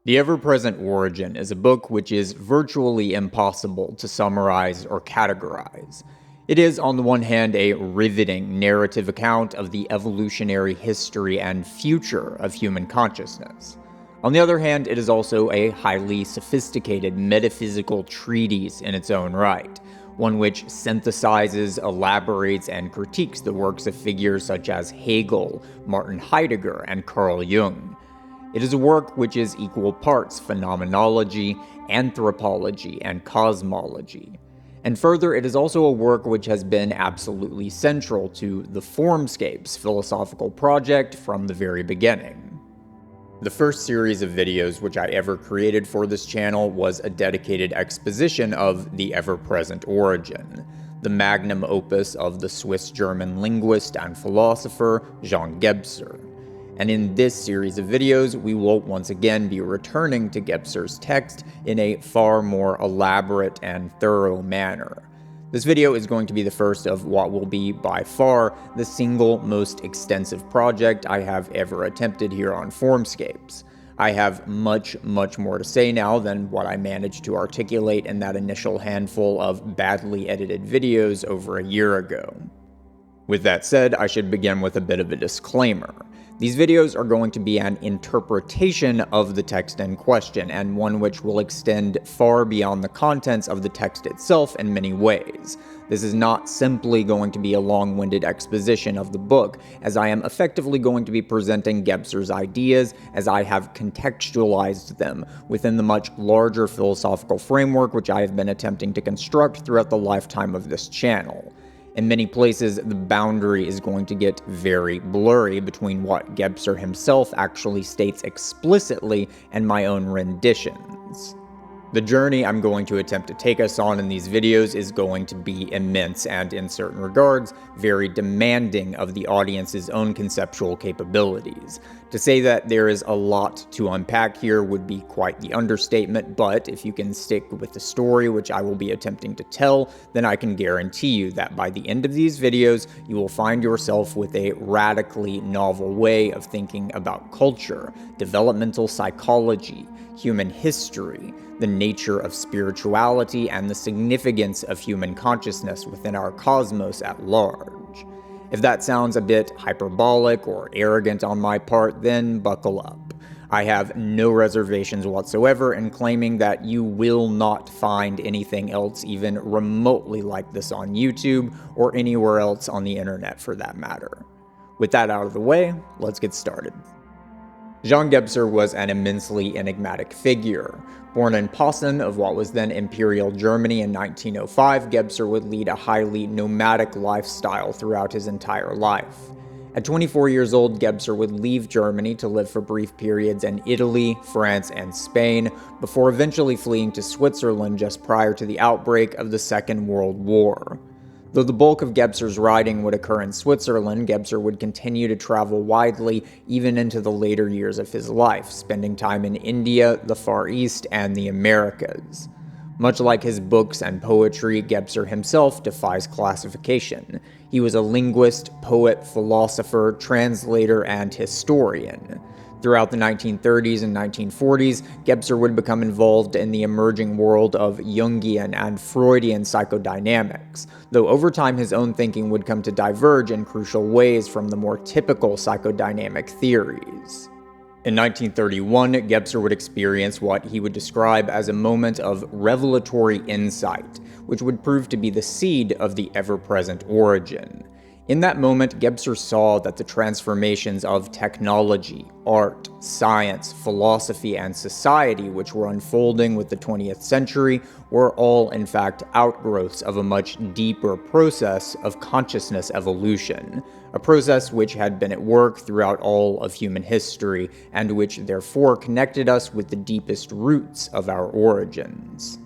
The Ever-Present Origin is a book which is virtually impossible to summarize or categorize. It is, on the one hand, a riveting narrative account of the evolutionary history and future of human consciousness. On the other hand, it is also a highly sophisticated metaphysical treatise in its own right, one which synthesizes, elaborates, and critiques the works of figures such as Hegel, Martin Heidegger, and Carl Jung. It is a work which is equal parts phenomenology, anthropology, and cosmology. And further, it is also a work which has been absolutely central to the Formscapes philosophical project from the very beginning. The first series of videos which I ever created for this channel was a dedicated exposition of the Ever-Present Origin, the magnum opus of the Swiss-German linguist and philosopher Jean Gebser. And in this series of videos, we will once again be returning to Gebser's text in a far more elaborate and thorough manner. This video is going to be the first of what will be, by far, the single most extensive project I have ever attempted here on Formscapes. I have much more to say now than what I managed to articulate in that initial handful of badly edited videos over a year ago. With that said, I should begin with a bit of a disclaimer. These videos are going to be an interpretation of the text in question, and one which will extend far beyond the contents of the text itself in many ways. This is not simply going to be a long-winded exposition of the book, as I am effectively going to be presenting Gebser's ideas as I have contextualized them within the much larger philosophical framework which I have been attempting to construct throughout the lifetime of this channel. In many places, the boundary is going to get very blurry between what Gebser himself actually states explicitly and my own renditions. The journey I'm going to attempt to take us on in these videos is going to be immense and, in certain regards, very demanding of the audience's own conceptual capabilities. To say that there is a lot to unpack here would be quite the understatement, but if you can stick with the story which I will be attempting to tell, then I can guarantee you that by the end of these videos, you will find yourself with a radically novel way of thinking about culture, developmental psychology, human history, the nature of spirituality, and the significance of human consciousness within our cosmos at large. If that sounds a bit hyperbolic or arrogant on my part, then buckle up. I have no reservations whatsoever in claiming that you will not find anything else even remotely like this on YouTube or anywhere else on the internet for that matter. With that out of the way, let's get started. Jean Gebser was an immensely enigmatic figure. Born in Posen of what was then Imperial Germany in 1905, Gebser would lead a highly nomadic lifestyle throughout his entire life. At 24 years old, Gebser would leave Germany to live for brief periods in Italy, France, and Spain, before eventually fleeing to Switzerland just prior to the outbreak of the Second World War. Though the bulk of Gebser's writing would occur in Switzerland, Gebser would continue to travel widely even into the later years of his life, spending time in India, the Far East, and the Americas. Much like his books and poetry, Gebser himself defies classification. He was a linguist, poet, philosopher, translator, and historian. Throughout the 1930s and 1940s, Gebser would become involved in the emerging world of Jungian and Freudian psychodynamics, though over time his own thinking would come to diverge in crucial ways from the more typical psychodynamic theories. In 1931, Gebser would experience what he would describe as a moment of revelatory insight, which would prove to be the seed of the ever-present origin. In that moment, Gebser saw that the transformations of technology, art, science, philosophy, and society which were unfolding with the 20th century were all, in fact, outgrowths of a much deeper process of consciousness evolution, a process which had been at work throughout all of human history, and which therefore connected us with the deepest roots of our origins.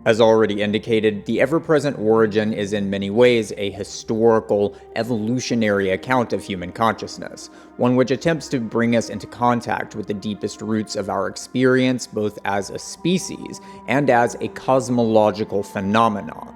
As already indicated, the ever-present origin is in many ways a historical, evolutionary account of human consciousness, one which attempts to bring us into contact with the deepest roots of our experience both as a species and as a cosmological phenomenon.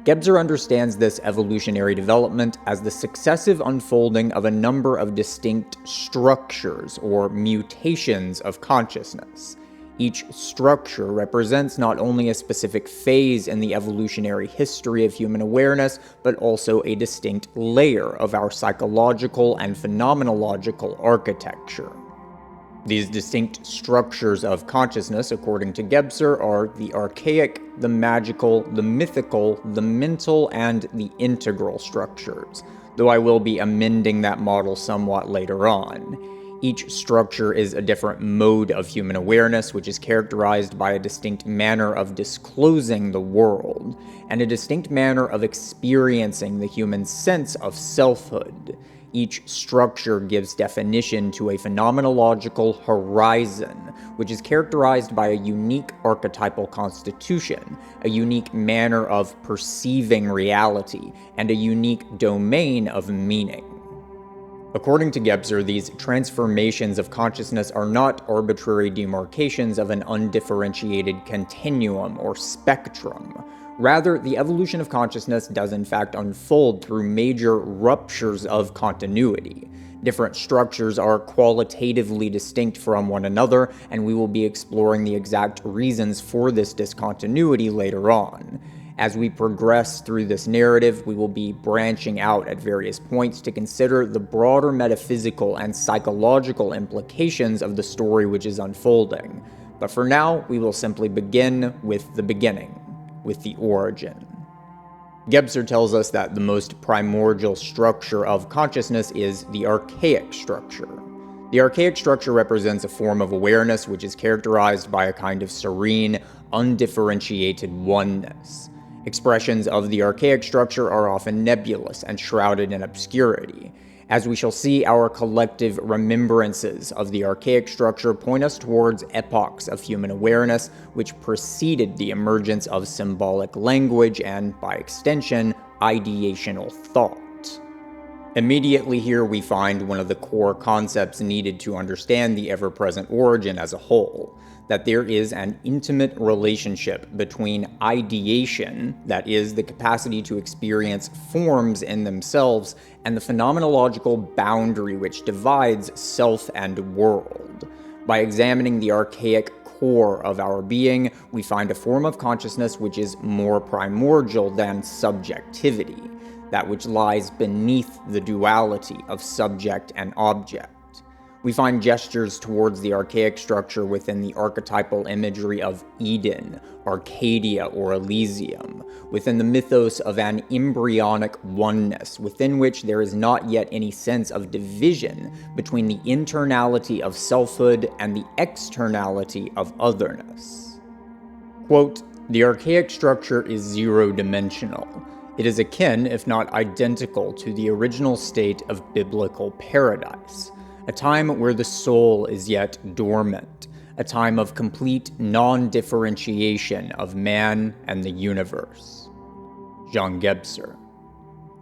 Gebser understands this evolutionary development as the successive unfolding of a number of distinct structures or mutations of consciousness. Each structure represents not only a specific phase in the evolutionary history of human awareness, but also a distinct layer of our psychological and phenomenological architecture. These distinct structures of consciousness, according to Gebser, are the archaic, the magical, the mythical, the mental, and the integral structures, though I will be amending that model somewhat later on. Each structure is a different mode of human awareness, which is characterized by a distinct manner of disclosing the world, and a distinct manner of experiencing the human sense of selfhood. Each structure gives definition to a phenomenological horizon, which is characterized by a unique archetypal constitution, a unique manner of perceiving reality, and a unique domain of meaning. According to Gebser, these transformations of consciousness are not arbitrary demarcations of an undifferentiated continuum or spectrum. Rather, the evolution of consciousness does in fact unfold through major ruptures of continuity. Different structures are qualitatively distinct from one another, and we will be exploring the exact reasons for this discontinuity later on. As we progress through this narrative, we will be branching out at various points to consider the broader metaphysical and psychological implications of the story which is unfolding. But for now, we will simply begin with the beginning, with the origin. Gebser tells us that the most primordial structure of consciousness is the archaic structure. The archaic structure represents a form of awareness which is characterized by a kind of serene, undifferentiated oneness. Expressions of the archaic structure are often nebulous and shrouded in obscurity. As we shall see, our collective remembrances of the archaic structure point us towards epochs of human awareness which preceded the emergence of symbolic language and, by extension, ideational thought. Immediately here we find one of the core concepts needed to understand the ever-present origin as a whole, that there is an intimate relationship between ideation, that is, the capacity to experience forms in themselves, and the phenomenological boundary which divides self and world. By examining the archaic core of our being, we find a form of consciousness which is more primordial than subjectivity, that which lies beneath the duality of subject and object. We find gestures towards the archaic structure within the archetypal imagery of Eden, Arcadia, or Elysium, within the mythos of an embryonic oneness within which there is not yet any sense of division between the internality of selfhood and the externality of otherness. Quote, "The archaic structure is zero-dimensional. It is akin, if not identical, to the original state of biblical paradise, a time where the soul is yet dormant, a time of complete non-differentiation of man and the universe." Jean Gebser.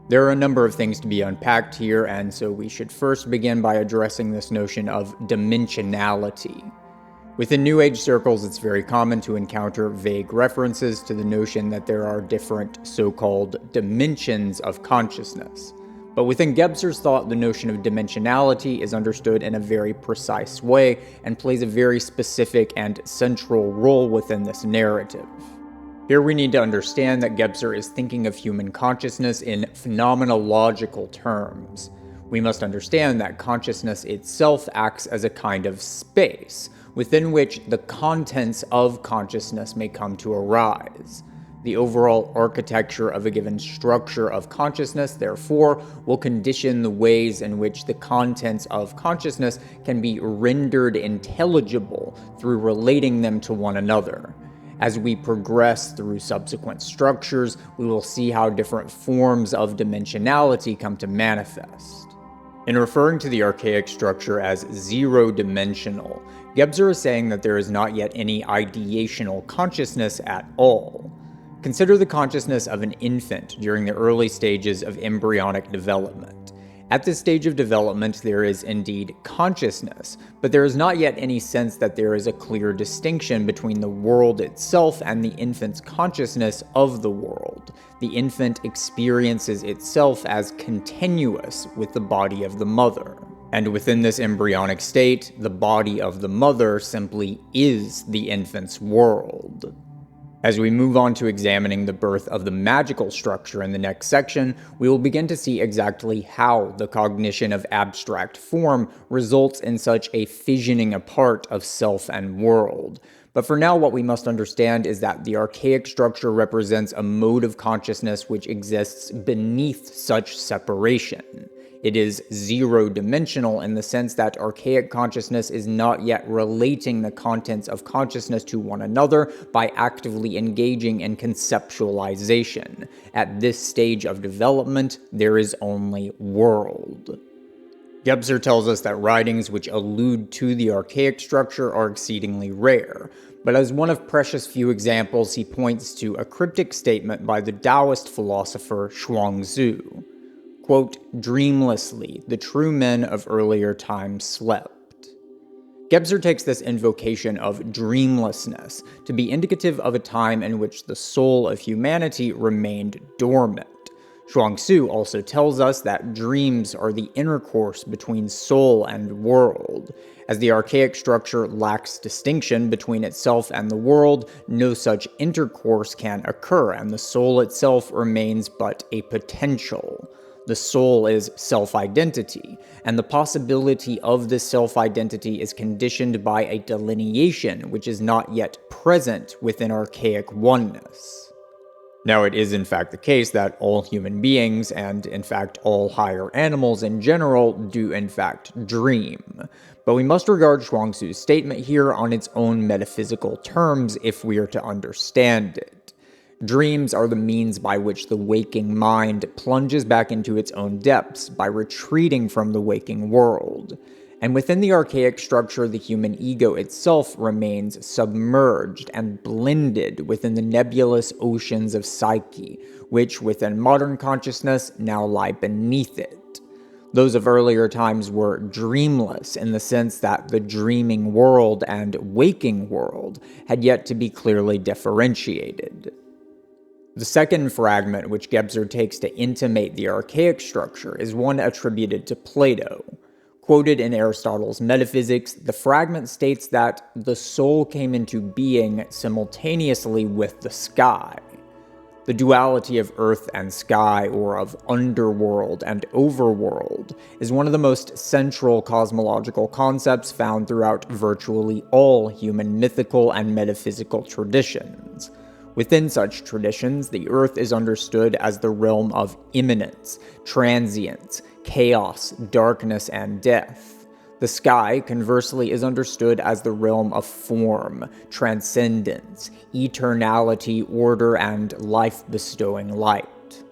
There are a number of things to be unpacked here, and so we should first begin by addressing this notion of dimensionality. Within New Age circles, it's very common to encounter vague references to the notion that there are different so-called dimensions of consciousness. But within Gebser's thought, the notion of dimensionality is understood in a very precise way and plays a very specific and central role within this narrative. Here we need to understand that Gebser is thinking of human consciousness in phenomenological terms. We must understand that consciousness itself acts as a kind of space, within which the contents of consciousness may come to arise. The overall architecture of a given structure of consciousness, therefore, will condition the ways in which the contents of consciousness can be rendered intelligible through relating them to one another. As we progress through subsequent structures, we will see how different forms of dimensionality come to manifest. In referring to the archaic structure as zero-dimensional, Gebser is saying that there is not yet any ideational consciousness at all. Consider the consciousness of an infant during the early stages of embryonic development. At this stage of development, there is indeed consciousness, but there is not yet any sense that there is a clear distinction between the world itself and the infant's consciousness of the world. The infant experiences itself as continuous with the body of the mother. And within this embryonic state, the body of the mother simply is the infant's world. As we move on to examining the birth of the magical structure in the next section, we will begin to see exactly how the cognition of abstract form results in such a fissioning apart of self and world. But for now, what we must understand is that the archaic structure represents a mode of consciousness which exists beneath such separation. It is zero-dimensional in the sense that archaic consciousness is not yet relating the contents of consciousness to one another by actively engaging in conceptualization. At this stage of development, there is only world. Gebser tells us that writings which allude to the archaic structure are exceedingly rare, but as one of precious few examples, he points to a cryptic statement by the Taoist philosopher Zhuangzi. Quote, "Dreamlessly, the true men of earlier times slept." Gebser takes this invocation of dreamlessness to be indicative of a time in which the soul of humanity remained dormant. Zhuangzi also tells us that dreams are the intercourse between soul and world. As the archaic structure lacks distinction between itself and the world, no such intercourse can occur, and the soul itself remains but a potential. The soul is self-identity, and the possibility of this self-identity is conditioned by a delineation which is not yet present within archaic oneness. Now, it is in fact the case that all human beings, and in fact all higher animals in general, do in fact dream. But we must regard Zhuangzi's statement here on its own metaphysical terms if we are to understand it. Dreams are the means by which the waking mind plunges back into its own depths by retreating from the waking world. And within the archaic structure, the human ego itself remains submerged and blended within the nebulous oceans of psyche, which within modern consciousness now lie beneath it. Those of earlier times were dreamless in the sense that the dreaming world and waking world had yet to be clearly differentiated. The second fragment which Gebser takes to intimate the archaic structure is one attributed to Plato. Quoted in Aristotle's Metaphysics, the fragment states that the soul came into being simultaneously with the sky. The duality of earth and sky, or of underworld and overworld, is one of the most central cosmological concepts found throughout virtually all human mythical and metaphysical traditions. Within such traditions, the earth is understood as the realm of immanence, transience, chaos, darkness, and death. The sky, conversely, is understood as the realm of form, transcendence, eternality, order, and life-bestowing light.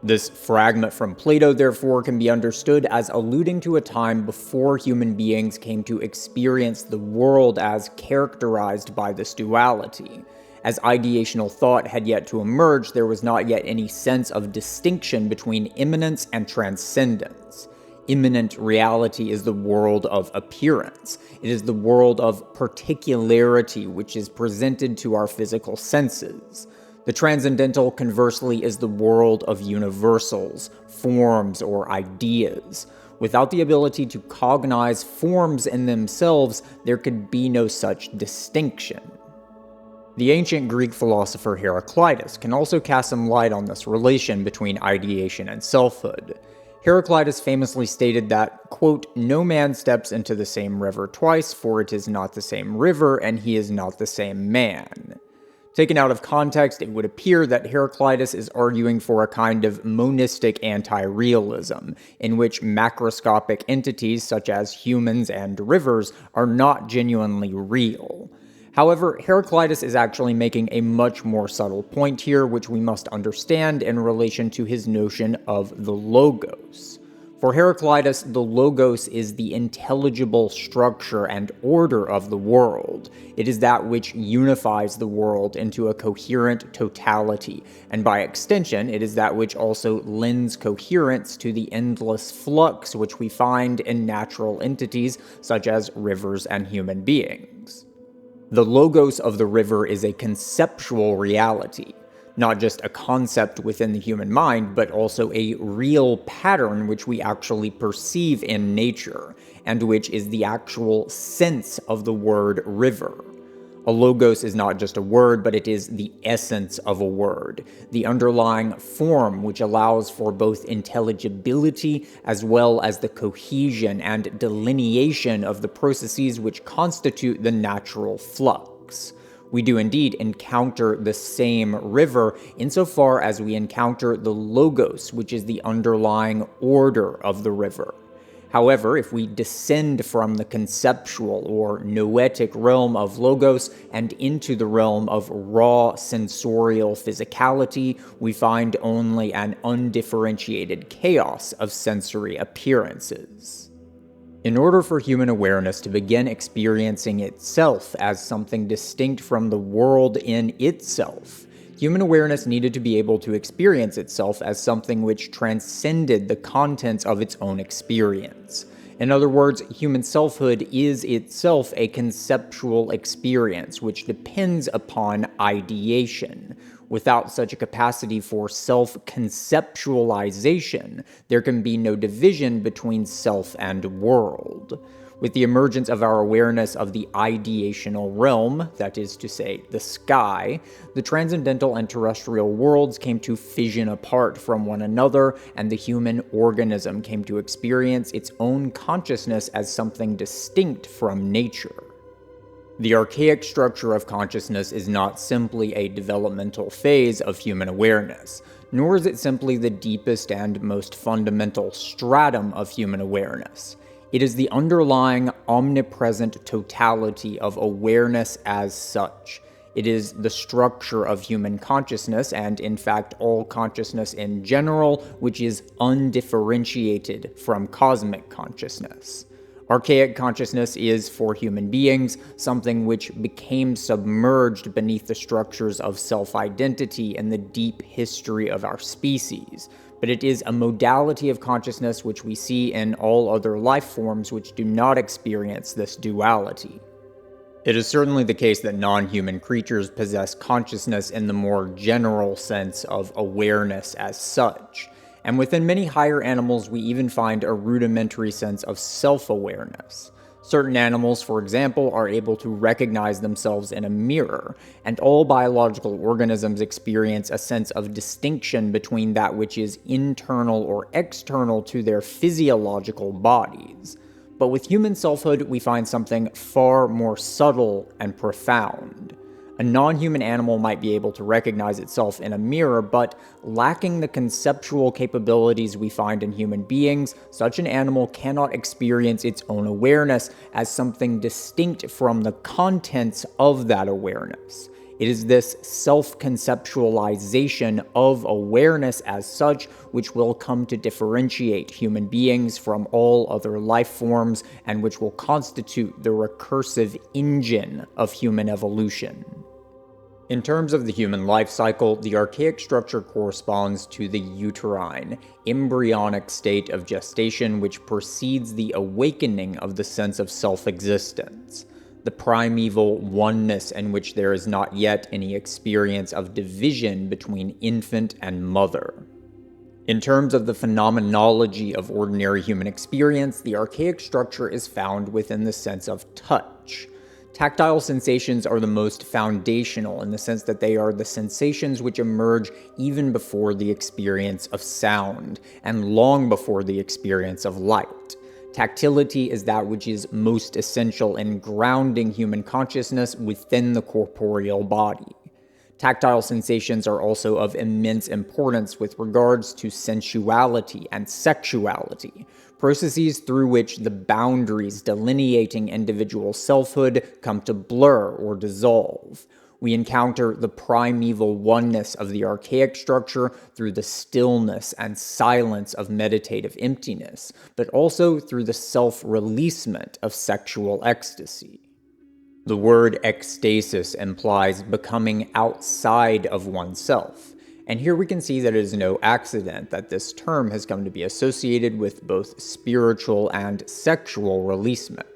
This fragment from Plato, therefore, can be understood as alluding to a time before human beings came to experience the world as characterized by this duality. As ideational thought had yet to emerge, there was not yet any sense of distinction between immanence and transcendence. Immanent reality is the world of appearance. It is the world of particularity which is presented to our physical senses. The transcendental, conversely, is the world of universals, forms, or ideas. Without the ability to cognize forms in themselves, there could be no such distinction. The ancient Greek philosopher Heraclitus can also cast some light on this relation between ideation and selfhood. Heraclitus famously stated that, quote, "No man steps into the same river twice, for it is not the same river, and he is not the same man." Taken out of context, it would appear that Heraclitus is arguing for a kind of monistic anti-realism, in which macroscopic entities such as humans and rivers are not genuinely real. However, Heraclitus is actually making a much more subtle point here, which we must understand in relation to his notion of the logos. For Heraclitus, the logos is the intelligible structure and order of the world. It is that which unifies the world into a coherent totality, and by extension, it is that which also lends coherence to the endless flux which we find in natural entities such as rivers and human beings. The logos of the river is a conceptual reality. not just a concept within the human mind, but also a real pattern which we actually perceive in nature, and which is the actual sense of the word river. A logos is not just a word, but it is the essence of a word, the underlying form which allows for both intelligibility as well as the cohesion and delineation of the processes which constitute the natural flux. We do indeed encounter the same river insofar as we encounter the logos, which is the underlying order of the river. However, if we descend from the conceptual or noetic realm of logos and into the realm of raw sensorial physicality, we find only an undifferentiated chaos of sensory appearances. In order for human awareness to begin experiencing itself as something distinct from the world in itself, human awareness needed to be able to experience itself as something which transcended the contents of its own experience. In other words, human selfhood is itself a conceptual experience which depends upon ideation. Without such a capacity for self-conceptualization, there can be no division between self and world. With the emergence of our awareness of the ideational realm, that is to say, the sky, the transcendental and terrestrial worlds came to fission apart from one another, and the human organism came to experience its own consciousness as something distinct from nature. The archaic structure of consciousness is not simply a developmental phase of human awareness, nor is it simply the deepest and most fundamental stratum of human awareness. It is the underlying omnipresent totality of awareness as such. It is the structure of human consciousness, and in fact all consciousness in general, which is undifferentiated from cosmic consciousness. Archaic consciousness is, for human beings, something which became submerged beneath the structures of self-identity in the deep history of our species, but it is a modality of consciousness which we see in all other life forms which do not experience this duality. It is certainly the case that non-human creatures possess consciousness in the more general sense of awareness as such. And within many higher animals, we even find a rudimentary sense of self-awareness. Certain animals, for example, are able to recognize themselves in a mirror, and all biological organisms experience a sense of distinction between that which is internal or external to their physiological bodies. But with human selfhood, we find something far more subtle and profound. A non-human animal might be able to recognize itself in a mirror, but lacking the conceptual capabilities we find in human beings, such an animal cannot experience its own awareness as something distinct from the contents of that awareness. It is this self-conceptualization of awareness as such which will come to differentiate human beings from all other life forms and which will constitute the recursive engine of human evolution. In terms of the human life cycle, the archaic structure corresponds to the uterine, embryonic state of gestation which precedes the awakening of the sense of self-existence, the primeval oneness in which there is not yet any experience of division between infant and mother. In terms of the phenomenology of ordinary human experience, the archaic structure is found within the sense of touch. Tactile sensations are the most foundational in the sense that they are the sensations which emerge even before the experience of sound, and long before the experience of light. Tactility is that which is most essential in grounding human consciousness within the corporeal body. Tactile sensations are also of immense importance with regards to sensuality and sexuality, processes through which the boundaries delineating individual selfhood come to blur or dissolve. We encounter the primeval oneness of the archaic structure through the stillness and silence of meditative emptiness, but also through the self-releasement of sexual ecstasy. The word ecstasis implies becoming outside of oneself, and here we can see that it is no accident that this term has come to be associated with both spiritual and sexual releasement,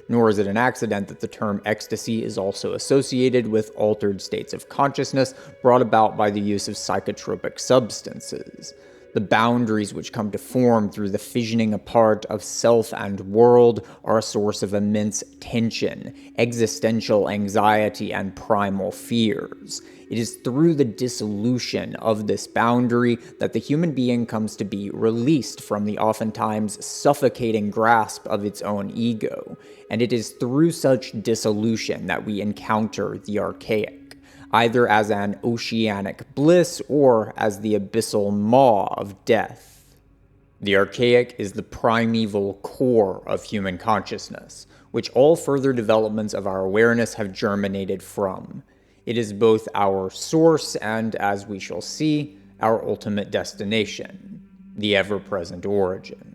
nor is it an accident that the term ecstasy is also associated with altered states of consciousness brought about by the use of psychotropic substances. The boundaries which come to form through the fissioning apart of self and world are a source of immense tension, existential anxiety, and primal fears. It is through the dissolution of this boundary that the human being comes to be released from the oftentimes suffocating grasp of its own ego, and it is through such dissolution that we encounter the archaic, either as an oceanic bliss or as the abyssal maw of death. The archaic is the primeval core of human consciousness, which all further developments of our awareness have germinated from. It is both our source and, as we shall see, our ultimate destination, the ever-present origin.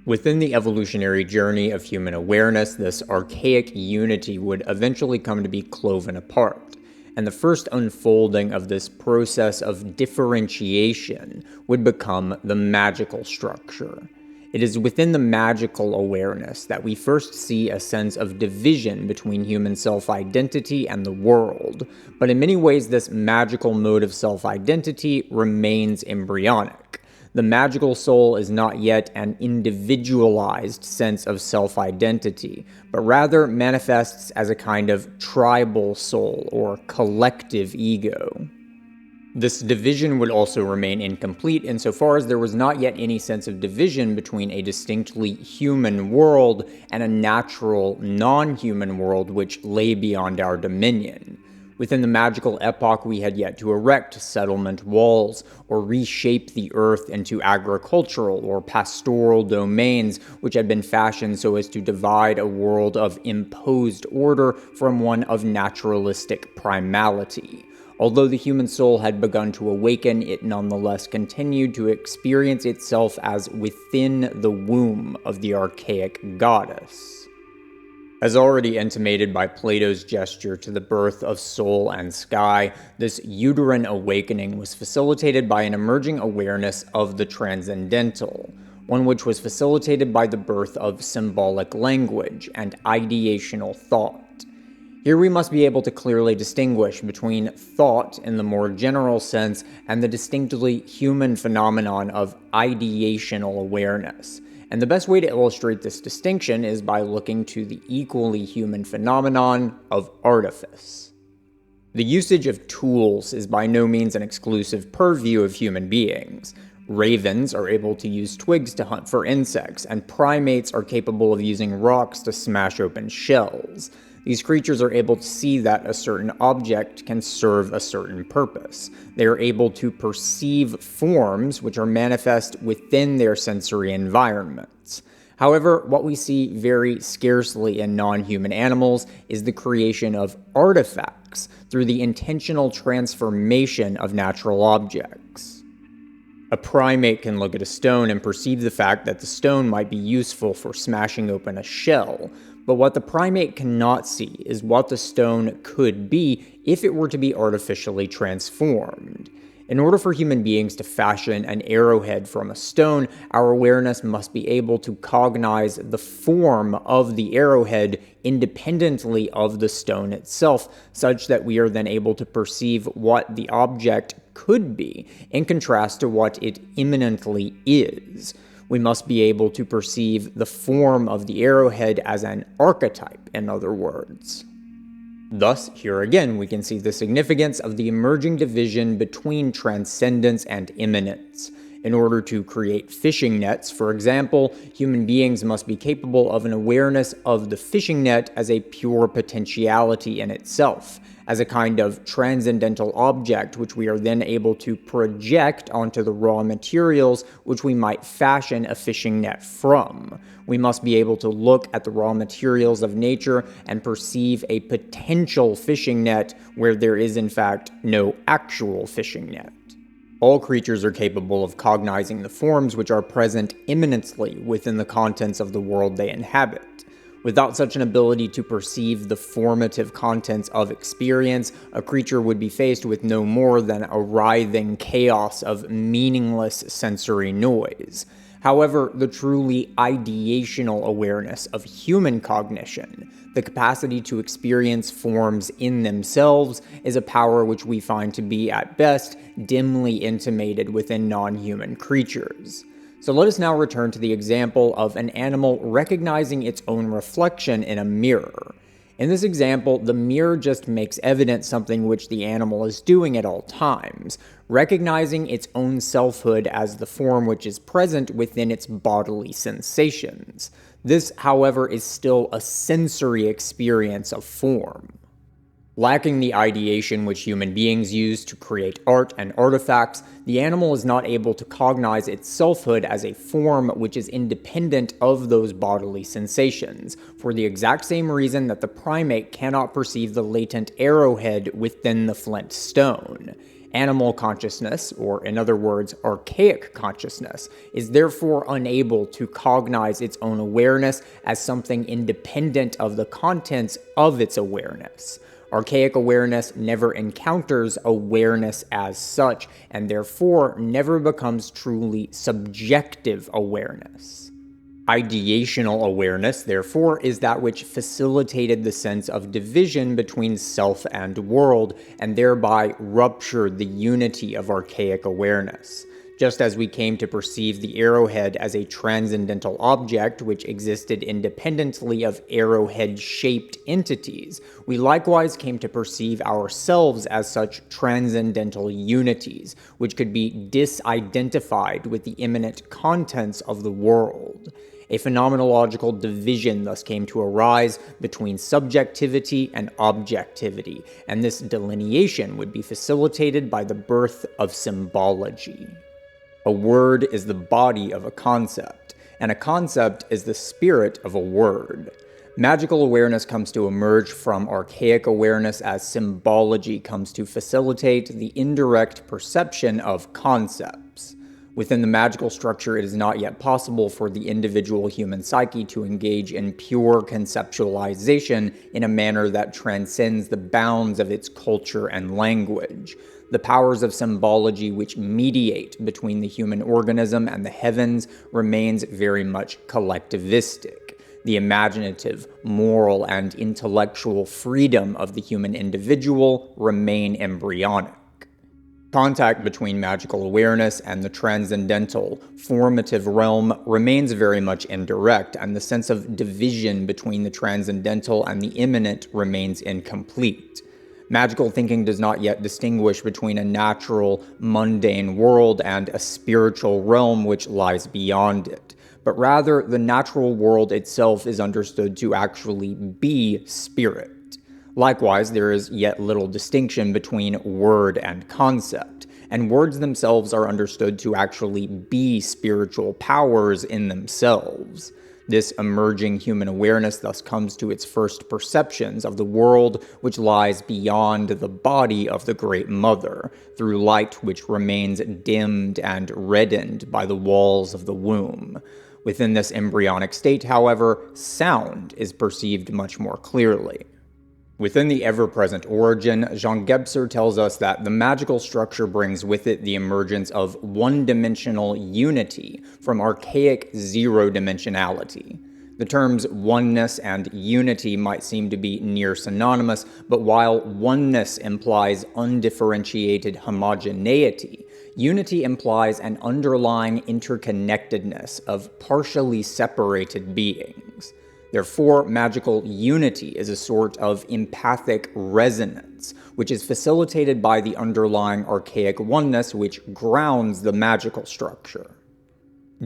Within the evolutionary journey of human awareness, this archaic unity would eventually come to be cloven apart, and the first unfolding of this process of differentiation would become the magical structure. It is within the magical awareness that we first see a sense of division between human self-identity and the world, but in many ways this magical mode of self-identity remains embryonic. The magical soul is not yet an individualized sense of self-identity, but rather manifests as a kind of tribal soul or collective ego. This division would also remain incomplete insofar as there was not yet any sense of division between a distinctly human world and a natural, non-human world which lay beyond our dominion. Within the magical epoch, we had yet to erect settlement walls or reshape the earth into agricultural or pastoral domains which had been fashioned so as to divide a world of imposed order from one of naturalistic primality. Although the human soul had begun to awaken, it nonetheless continued to experience itself as within the womb of the archaic goddess. As already intimated by Plato's gesture to the birth of soul and sky, this uterine awakening was facilitated by an emerging awareness of the transcendental, one which was facilitated by the birth of symbolic language and ideational thought. Here we must be able to clearly distinguish between thought in the more general sense and the distinctly human phenomenon of ideational awareness. And the best way to illustrate this distinction is by looking to the equally human phenomenon of artifice. The usage of tools is by no means an exclusive purview of human beings. Ravens are able to use twigs to hunt for insects, and primates are capable of using rocks to smash open shells. These creatures are able to see that a certain object can serve a certain purpose. They are able to perceive forms which are manifest within their sensory environments. However, what we see very scarcely in non-human animals is the creation of artifacts through the intentional transformation of natural objects. A primate can look at a stone and perceive the fact that the stone might be useful for smashing open a shell, but what the primate cannot see is what the stone could be if it were to be artificially transformed. In order for human beings to fashion an arrowhead from a stone, our awareness must be able to cognize the form of the arrowhead independently of the stone itself, such that we are then able to perceive what the object could be, in contrast to what it immanently is. We must be able to perceive the form of the arrowhead as an archetype, in other words. Thus, here again, we can see the significance of the emerging division between transcendence and immanence. In order to create fishing nets, for example, human beings must be capable of an awareness of the fishing net as a pure potentiality in itself, as a kind of transcendental object which we are then able to project onto the raw materials which we might fashion a fishing net from. We must be able to look at the raw materials of nature and perceive a potential fishing net where there is in fact no actual fishing net. All creatures are capable of cognizing the forms which are present immanently within the contents of the world they inhabit. Without such an ability to perceive the formative contents of experience, a creature would be faced with no more than a writhing chaos of meaningless sensory noise. However, the truly ideational awareness of human cognition, the capacity to experience forms in themselves, is a power which we find to be, at best, dimly intimated within non-human creatures. So let us now return to the example of an animal recognizing its own reflection in a mirror. In this example, the mirror just makes evident something which the animal is doing at all times, recognizing its own selfhood as the form which is present within its bodily sensations. This, however, is still a sensory experience of form. Lacking the ideation which human beings use to create art and artifacts, the animal is not able to cognize its selfhood as a form which is independent of those bodily sensations, for the exact same reason that the primate cannot perceive the latent arrowhead within the flint stone. Animal consciousness, or in other words, archaic consciousness, is therefore unable to cognize its own awareness as something independent of the contents of its awareness. Archaic awareness never encounters awareness as such, and therefore never becomes truly subjective awareness. Ideational awareness, therefore, is that which facilitated the sense of division between self and world, and thereby ruptured the unity of archaic awareness. Just as we came to perceive the arrowhead as a transcendental object which existed independently of arrowhead-shaped entities, we likewise came to perceive ourselves as such transcendental unities, which could be disidentified with the immanent contents of the world. A phenomenological division thus came to arise between subjectivity and objectivity, and this delineation would be facilitated by the birth of symbology. A word is the body of a concept, and a concept is the spirit of a word. Magical awareness comes to emerge from archaic awareness as symbology comes to facilitate the indirect perception of concepts. Within the magical structure, it is not yet possible for the individual human psyche to engage in pure conceptualization in a manner that transcends the bounds of its culture and language. The powers of symbology which mediate between the human organism and the heavens remains very much collectivistic. The imaginative, moral, and intellectual freedom of the human individual remain embryonic. Contact between magical awareness and the transcendental, formative realm remains very much indirect, and the sense of division between the transcendental and the immanent remains incomplete. Magical thinking does not yet distinguish between a natural, mundane world and a spiritual realm which lies beyond it, but rather the natural world itself is understood to actually be spirit. Likewise, there is yet little distinction between word and concept, and words themselves are understood to actually be spiritual powers in themselves. This emerging human awareness thus comes to its first perceptions of the world which lies beyond the body of the Great Mother, through light which remains dimmed and reddened by the walls of the womb. Within this embryonic state, however, sound is perceived much more clearly. Within the ever-present origin, Jean Gebser tells us that the magical structure brings with it the emergence of one-dimensional unity from archaic zero-dimensionality. The terms oneness and unity might seem to be near synonymous, but while oneness implies undifferentiated homogeneity, unity implies an underlying interconnectedness of partially separated beings. Therefore, magical unity is a sort of empathic resonance, which is facilitated by the underlying archaic oneness which grounds the magical structure.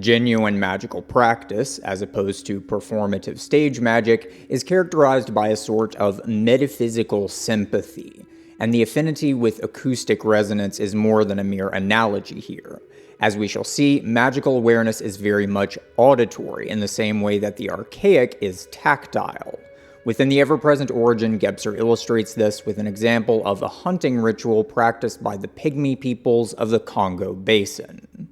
Genuine magical practice, as opposed to performative stage magic, is characterized by a sort of metaphysical sympathy, and the affinity with acoustic resonance is more than a mere analogy here. As we shall see, magical awareness is very much auditory in the same way that the archaic is tactile. Within the ever-present origin, Gebser illustrates this with an example of a hunting ritual practiced by the Pygmy peoples of the Congo Basin.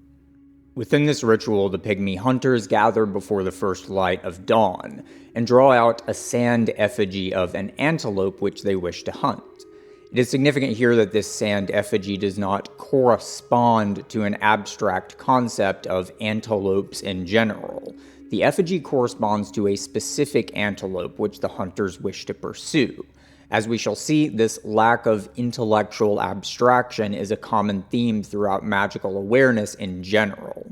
Within this ritual, the Pygmy hunters gather before the first light of dawn and draw out a sand effigy of an antelope which they wish to hunt. It is significant here that this sand effigy does not correspond to an abstract concept of antelopes in general. The effigy corresponds to a specific antelope which the hunters wish to pursue. As we shall see, this lack of intellectual abstraction is a common theme throughout magical awareness in general.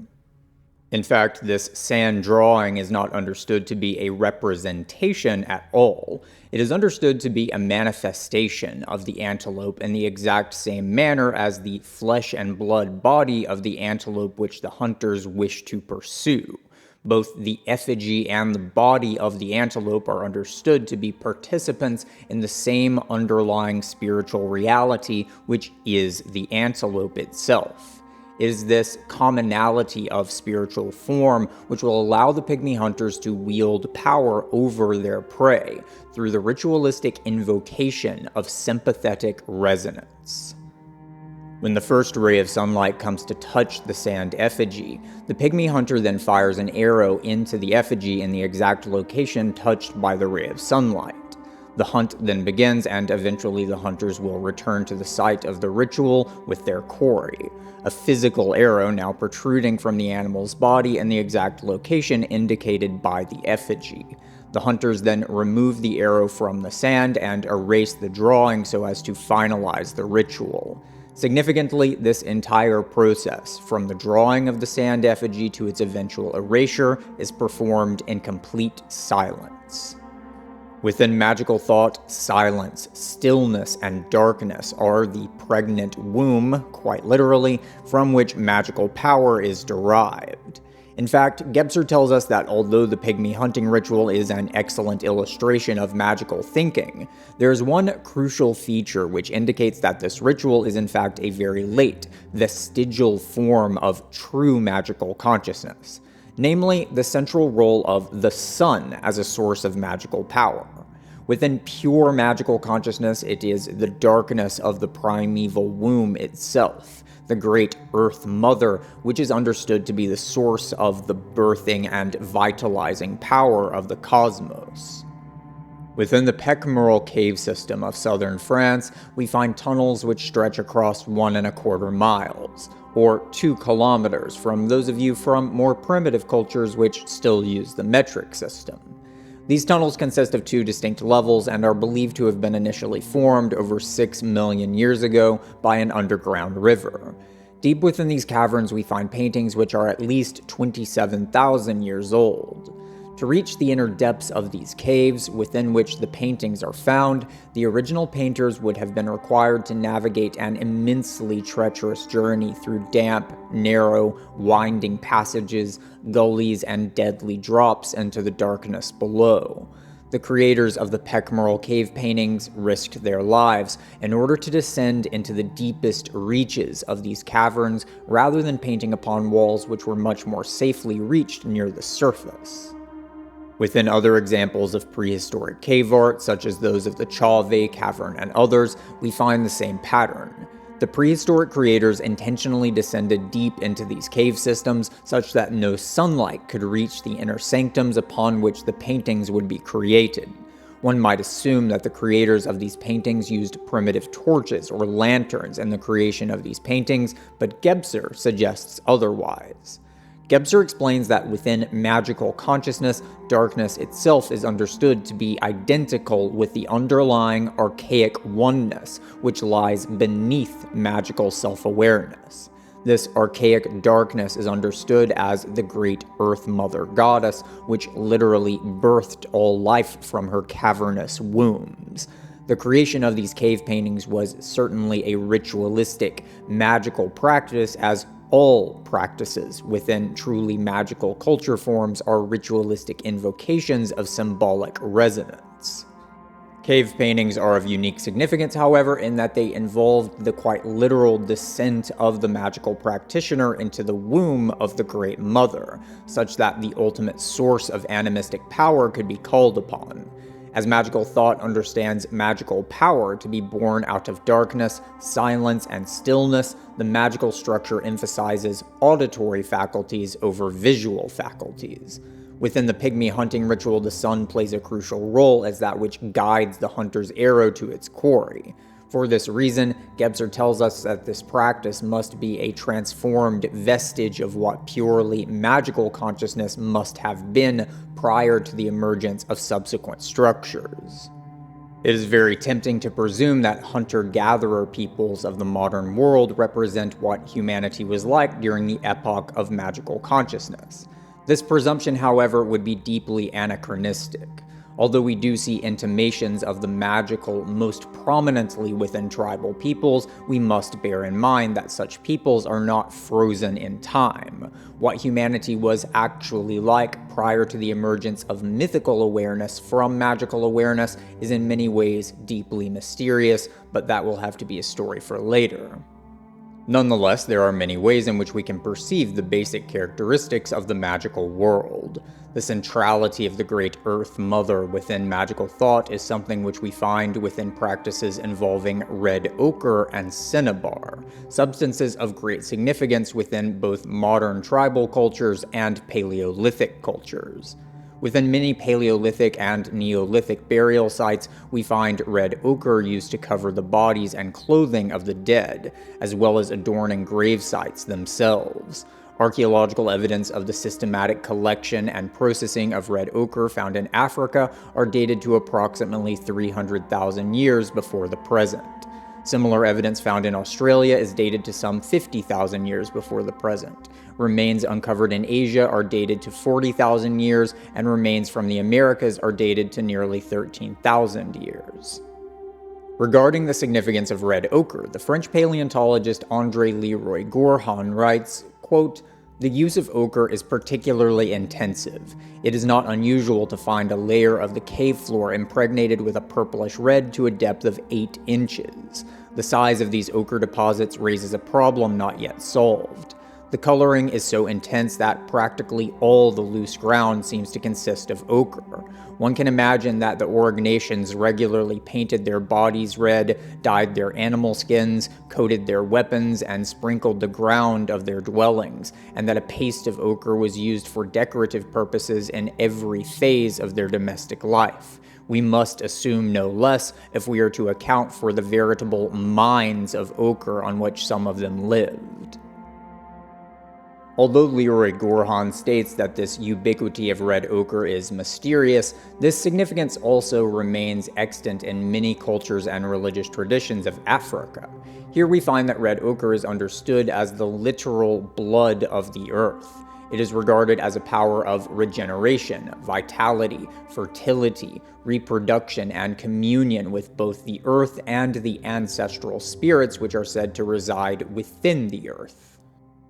In fact, this sand drawing is not understood to be a representation at all. It is understood to be a manifestation of the antelope in the exact same manner as the flesh and blood body of the antelope which the hunters wish to pursue. Both the effigy and the body of the antelope are understood to be participants in the same underlying spiritual reality, which is the antelope itself. It is this commonality of spiritual form which will allow the pygmy hunters to wield power over their prey through the ritualistic invocation of sympathetic resonance. When the first ray of sunlight comes to touch the sand effigy, the pygmy hunter then fires an arrow into the effigy in the exact location touched by the ray of sunlight. The hunt then begins, and eventually the hunters will return to the site of the ritual with their quarry, a physical arrow now protruding from the animal's body in the exact location indicated by the effigy. The hunters then remove the arrow from the sand and erase the drawing so as to finalize the ritual. Significantly, this entire process, from the drawing of the sand effigy to its eventual erasure, is performed in complete silence. Within magical thought, silence, stillness, and darkness are the pregnant womb, quite literally, from which magical power is derived. In fact, Gebser tells us that although the pygmy hunting ritual is an excellent illustration of magical thinking, there is one crucial feature which indicates that this ritual is in fact a very late, vestigial form of true magical consciousness, namely the central role of the sun as a source of magical power. Within pure magical consciousness, it is the darkness of the primeval womb itself, the great Earth Mother, which is understood to be the source of the birthing and vitalizing power of the cosmos. Within the Bicameral cave system of southern France, we find tunnels which stretch across 1¼ miles, or 2 kilometers from those of you from more primitive cultures which still use the metric system. These tunnels consist of 2 distinct levels and are believed to have been initially formed over 6 million years ago by an underground river. Deep within these caverns we find paintings which are at least 27,000 years old. To reach the inner depths of these caves, within which the paintings are found, the original painters would have been required to navigate an immensely treacherous journey through damp, narrow, winding passages, gullies, and deadly drops into the darkness below. The creators of the Bicameral cave paintings risked their lives in order to descend into the deepest reaches of these caverns rather than painting upon walls which were much more safely reached near the surface. Within other examples of prehistoric cave art, such as those of the Chauvet Cavern and others, we find the same pattern. The prehistoric creators intentionally descended deep into these cave systems such that no sunlight could reach the inner sanctums upon which the paintings would be created. One might assume that the creators of these paintings used primitive torches or lanterns in the creation of these paintings, but Gebser suggests otherwise. Gebser explains that within magical consciousness, darkness itself is understood to be identical with the underlying archaic oneness which lies beneath magical self-awareness. This archaic darkness is understood as the great Earth Mother Goddess, which literally birthed all life from her cavernous wombs. The creation of these cave paintings was certainly a ritualistic, magical practice, as all practices within truly magical culture forms are ritualistic invocations of symbolic resonance. Cave paintings are of unique significance, however, in that they involved the quite literal descent of the magical practitioner into the womb of the Great Mother, such that the ultimate source of animistic power could be called upon. As magical thought understands magical power to be born out of darkness, silence, and stillness, the magical structure emphasizes auditory faculties over visual faculties. Within the pygmy hunting ritual, the sun plays a crucial role as that which guides the hunter's arrow to its quarry. For this reason, Gebser tells us that this practice must be a transformed vestige of what purely magical consciousness must have been prior to the emergence of subsequent structures. It is very tempting to presume that hunter-gatherer peoples of the modern world represent what humanity was like during the epoch of magical consciousness. This presumption, however, would be deeply anachronistic. Although we do see intimations of the magical most prominently within tribal peoples, we must bear in mind that such peoples are not frozen in time. What humanity was actually like prior to the emergence of mythical awareness from magical awareness is in many ways deeply mysterious, but that will have to be a story for later. Nonetheless, there are many ways in which we can perceive the basic characteristics of the magical world. The centrality of the Great Earth Mother within magical thought is something which we find within practices involving red ochre and cinnabar, substances of great significance within both modern tribal cultures and Paleolithic cultures. Within many Paleolithic and Neolithic burial sites, we find red ochre used to cover the bodies and clothing of the dead, as well as adorning grave sites themselves. Archaeological evidence of the systematic collection and processing of red ochre found in Africa are dated to approximately 300,000 years before the present. Similar evidence found in Australia is dated to some 50,000 years before the present. Remains uncovered in Asia are dated to 40,000 years, and remains from the Americas are dated to nearly 13,000 years. Regarding the significance of red ochre, the French paleontologist André Leroy Gourhan writes, quote, "The use of ochre is particularly intensive. It is not unusual to find a layer of the cave floor impregnated with a purplish red to a depth of 8 inches. The size of these ochre deposits raises a problem not yet solved. The coloring is so intense that practically all the loose ground seems to consist of ochre. One can imagine that the Aurignacians regularly painted their bodies red, dyed their animal skins, coated their weapons, and sprinkled the ground of their dwellings, and that a paste of ochre was used for decorative purposes in every phase of their domestic life. We must assume no less if we are to account for the veritable mines of ochre on which some of them lived." Although Leroy Gourhan states that this ubiquity of red ochre is mysterious, this significance also remains extant in many cultures and religious traditions of Africa. Here we find that red ochre is understood as the literal blood of the earth. It is regarded as a power of regeneration, vitality, fertility, reproduction, and communion with both the earth and the ancestral spirits which are said to reside within the earth.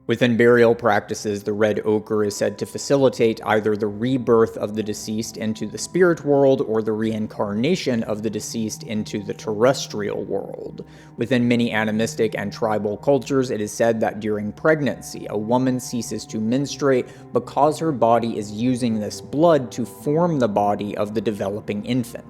Within burial practices, the red ochre is said to facilitate either the rebirth of the deceased into the spirit world or the reincarnation of the deceased into the terrestrial world. Within many animistic and tribal cultures, it is said that during pregnancy, a woman ceases to menstruate because her body is using this blood to form the body of the developing infant.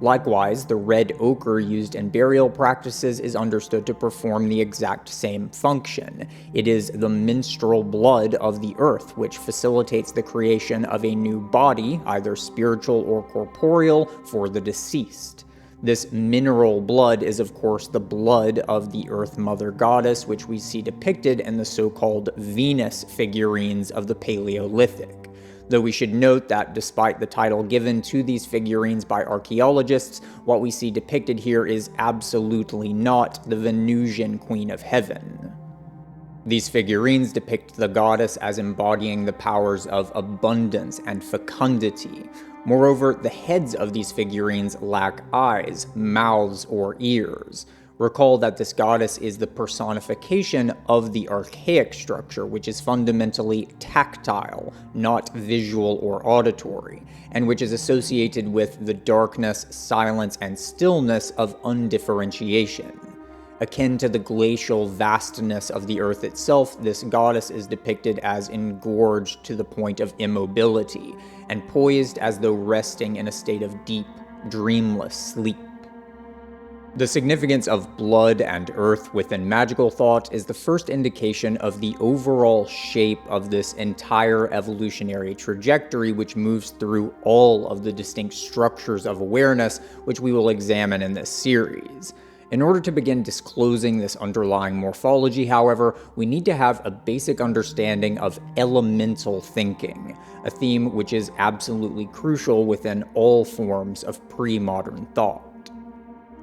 Likewise, the red ochre used in burial practices is understood to perform the exact same function. It is the menstrual blood of the earth, which facilitates the creation of a new body, either spiritual or corporeal, for the deceased. This mineral blood is, of course, the blood of the Earth Mother Goddess, which we see depicted in the so-called Venus figurines of the Paleolithic. Though we should note that despite the title given to these figurines by archaeologists, what we see depicted here is absolutely not the Venusian Queen of Heaven. These figurines depict the goddess as embodying the powers of abundance and fecundity. Moreover, the heads of these figurines lack eyes, mouths, or ears. Recall that this goddess is the personification of the archaic structure, which is fundamentally tactile, not visual or auditory, and which is associated with the darkness, silence, and stillness of undifferentiation. Akin to the glacial vastness of the earth itself, this goddess is depicted as engorged to the point of immobility, and poised as though resting in a state of deep, dreamless sleep. The significance of blood and earth within magical thought is the first indication of the overall shape of this entire evolutionary trajectory, which moves through all of the distinct structures of awareness, which we will examine in this series. In order to begin disclosing this underlying morphology, however, we need to have a basic understanding of elemental thinking, a theme which is absolutely crucial within all forms of pre-modern thought.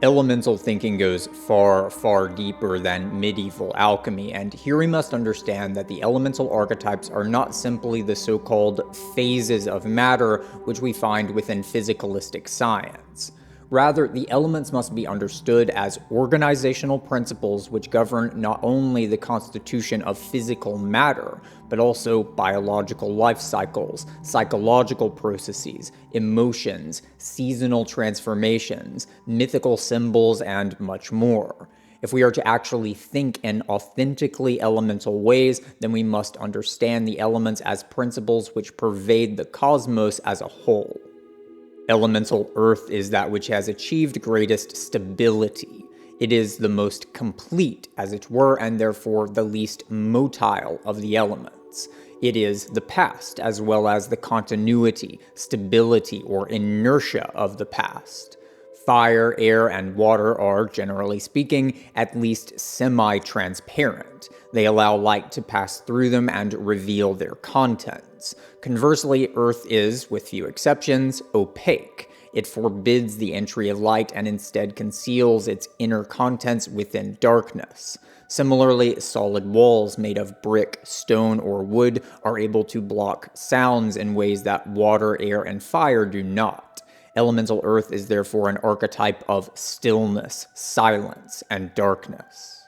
Elemental thinking goes far, far deeper than medieval alchemy, and here we must understand that the elemental archetypes are not simply the so-called phases of matter which we find within physicalistic science. Rather, the elements must be understood as organizational principles which govern not only the constitution of physical matter, but also biological life cycles, psychological processes, emotions, seasonal transformations, mythical symbols, and much more. If we are to actually think in authentically elemental ways, then we must understand the elements as principles which pervade the cosmos as a whole. Elemental earth is that which has achieved greatest stability. It is the most complete, as it were, and therefore the least motile of the elements. It is the past, as well as the continuity, stability, or inertia of the past. Fire, air, and water are, generally speaking, at least semi-transparent. They allow light to pass through them and reveal their contents. Conversely, Earth is, with few exceptions, opaque. It forbids the entry of light and instead conceals its inner contents within darkness. Similarly, solid walls made of brick, stone, or wood are able to block sounds in ways that water, air, and fire do not. Elemental earth is therefore an archetype of stillness, silence, and darkness.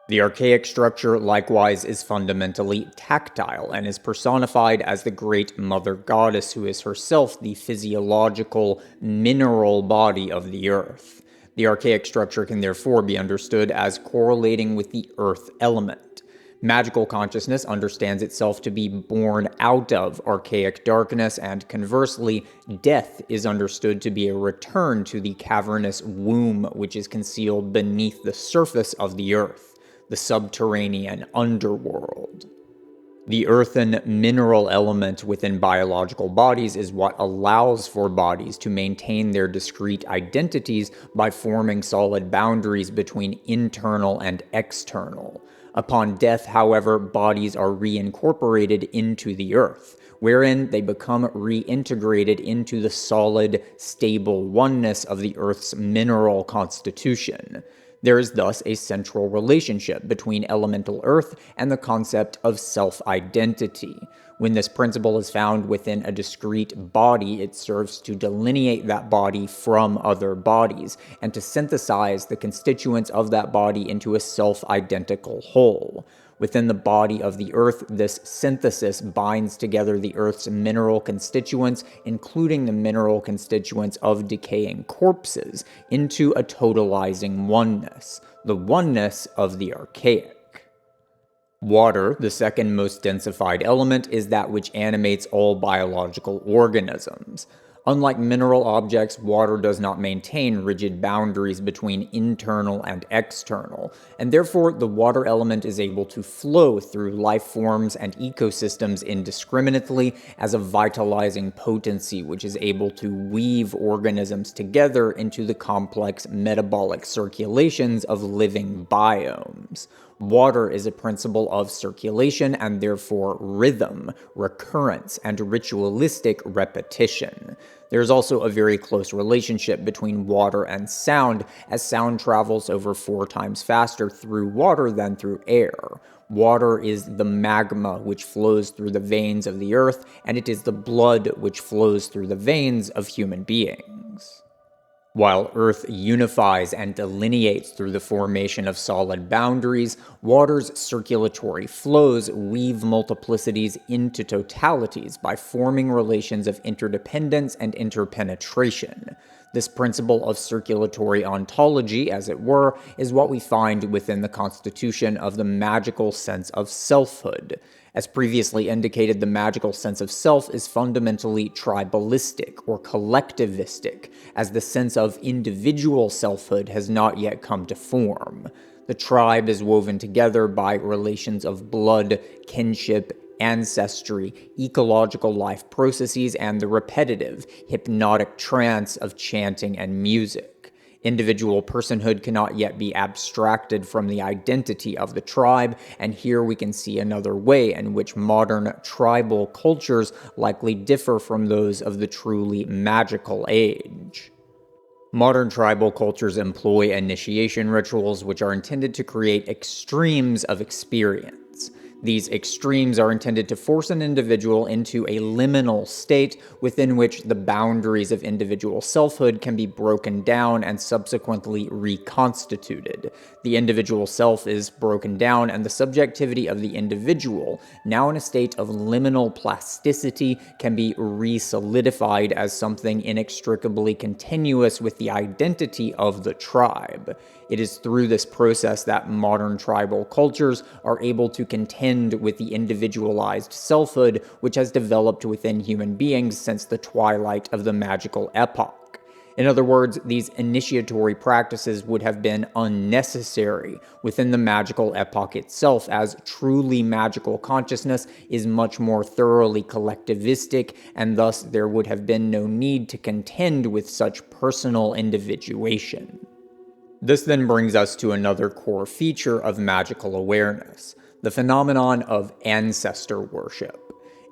The archaic structure, likewise, is fundamentally tactile and is personified as the great mother goddess who is herself the physiological, mineral body of the earth. The archaic structure can therefore be understood as correlating with the earth element. Magical consciousness understands itself to be born out of archaic darkness, and conversely, death is understood to be a return to the cavernous womb which is concealed beneath the surface of the earth, the subterranean underworld. The earthen mineral element within biological bodies is what allows for bodies to maintain their discrete identities by forming solid boundaries between internal and external. Upon death, however, bodies are reincorporated into the earth, wherein they become reintegrated into the solid, stable oneness of the earth's mineral constitution. There is thus a central relationship between elemental earth and the concept of self-identity. When this principle is found within a discrete body, it serves to delineate that body from other bodies, and to synthesize the constituents of that body into a self-identical whole. Within the body of the earth, this synthesis binds together the earth's mineral constituents, including the mineral constituents of decaying corpses, into a totalizing oneness, the oneness of the archaic. Water, the second most densified element, is that which animates all biological organisms. Unlike mineral objects, water does not maintain rigid boundaries between internal and external, and therefore the water element is able to flow through life forms and ecosystems indiscriminately as a vitalizing potency which is able to weave organisms together into the complex metabolic circulations of living biomes. Water is a principle of circulation and therefore rhythm, recurrence, and ritualistic repetition. There is also a very close relationship between water and sound, as sound travels over 4 times faster through water than through air. Water is the magma which flows through the veins of the earth, and it is the blood which flows through the veins of human beings. While Earth unifies and delineates through the formation of solid boundaries, water's circulatory flows weave multiplicities into totalities by forming relations of interdependence and interpenetration. This principle of circulatory ontology, as it were, is what we find within the constitution of the magical sense of selfhood. As previously indicated, the magical sense of self is fundamentally tribalistic or collectivistic, as the sense of individual selfhood has not yet come to form. The tribe is woven together by relations of blood, kinship, ancestry, ecological life processes, and the repetitive, hypnotic trance of chanting and music. Individual personhood cannot yet be abstracted from the identity of the tribe, and here we can see another way in which modern tribal cultures likely differ from those of the truly magical age. Modern tribal cultures employ initiation rituals which are intended to create extremes of experience. These extremes are intended to force an individual into a liminal state within which the boundaries of individual selfhood can be broken down and subsequently reconstituted. The individual self is broken down, and the subjectivity of the individual, now in a state of liminal plasticity, can be re-solidified as something inextricably continuous with the identity of the tribe. It is through this process that modern tribal cultures are able to contend with the individualized selfhood which has developed within human beings since the twilight of the magical epoch. In other words, these initiatory practices would have been unnecessary within the magical epoch itself, as truly magical consciousness is much more thoroughly collectivistic, and thus there would have been no need to contend with such personal individuation. This then brings us to another core feature of magical awareness, the phenomenon of ancestor worship.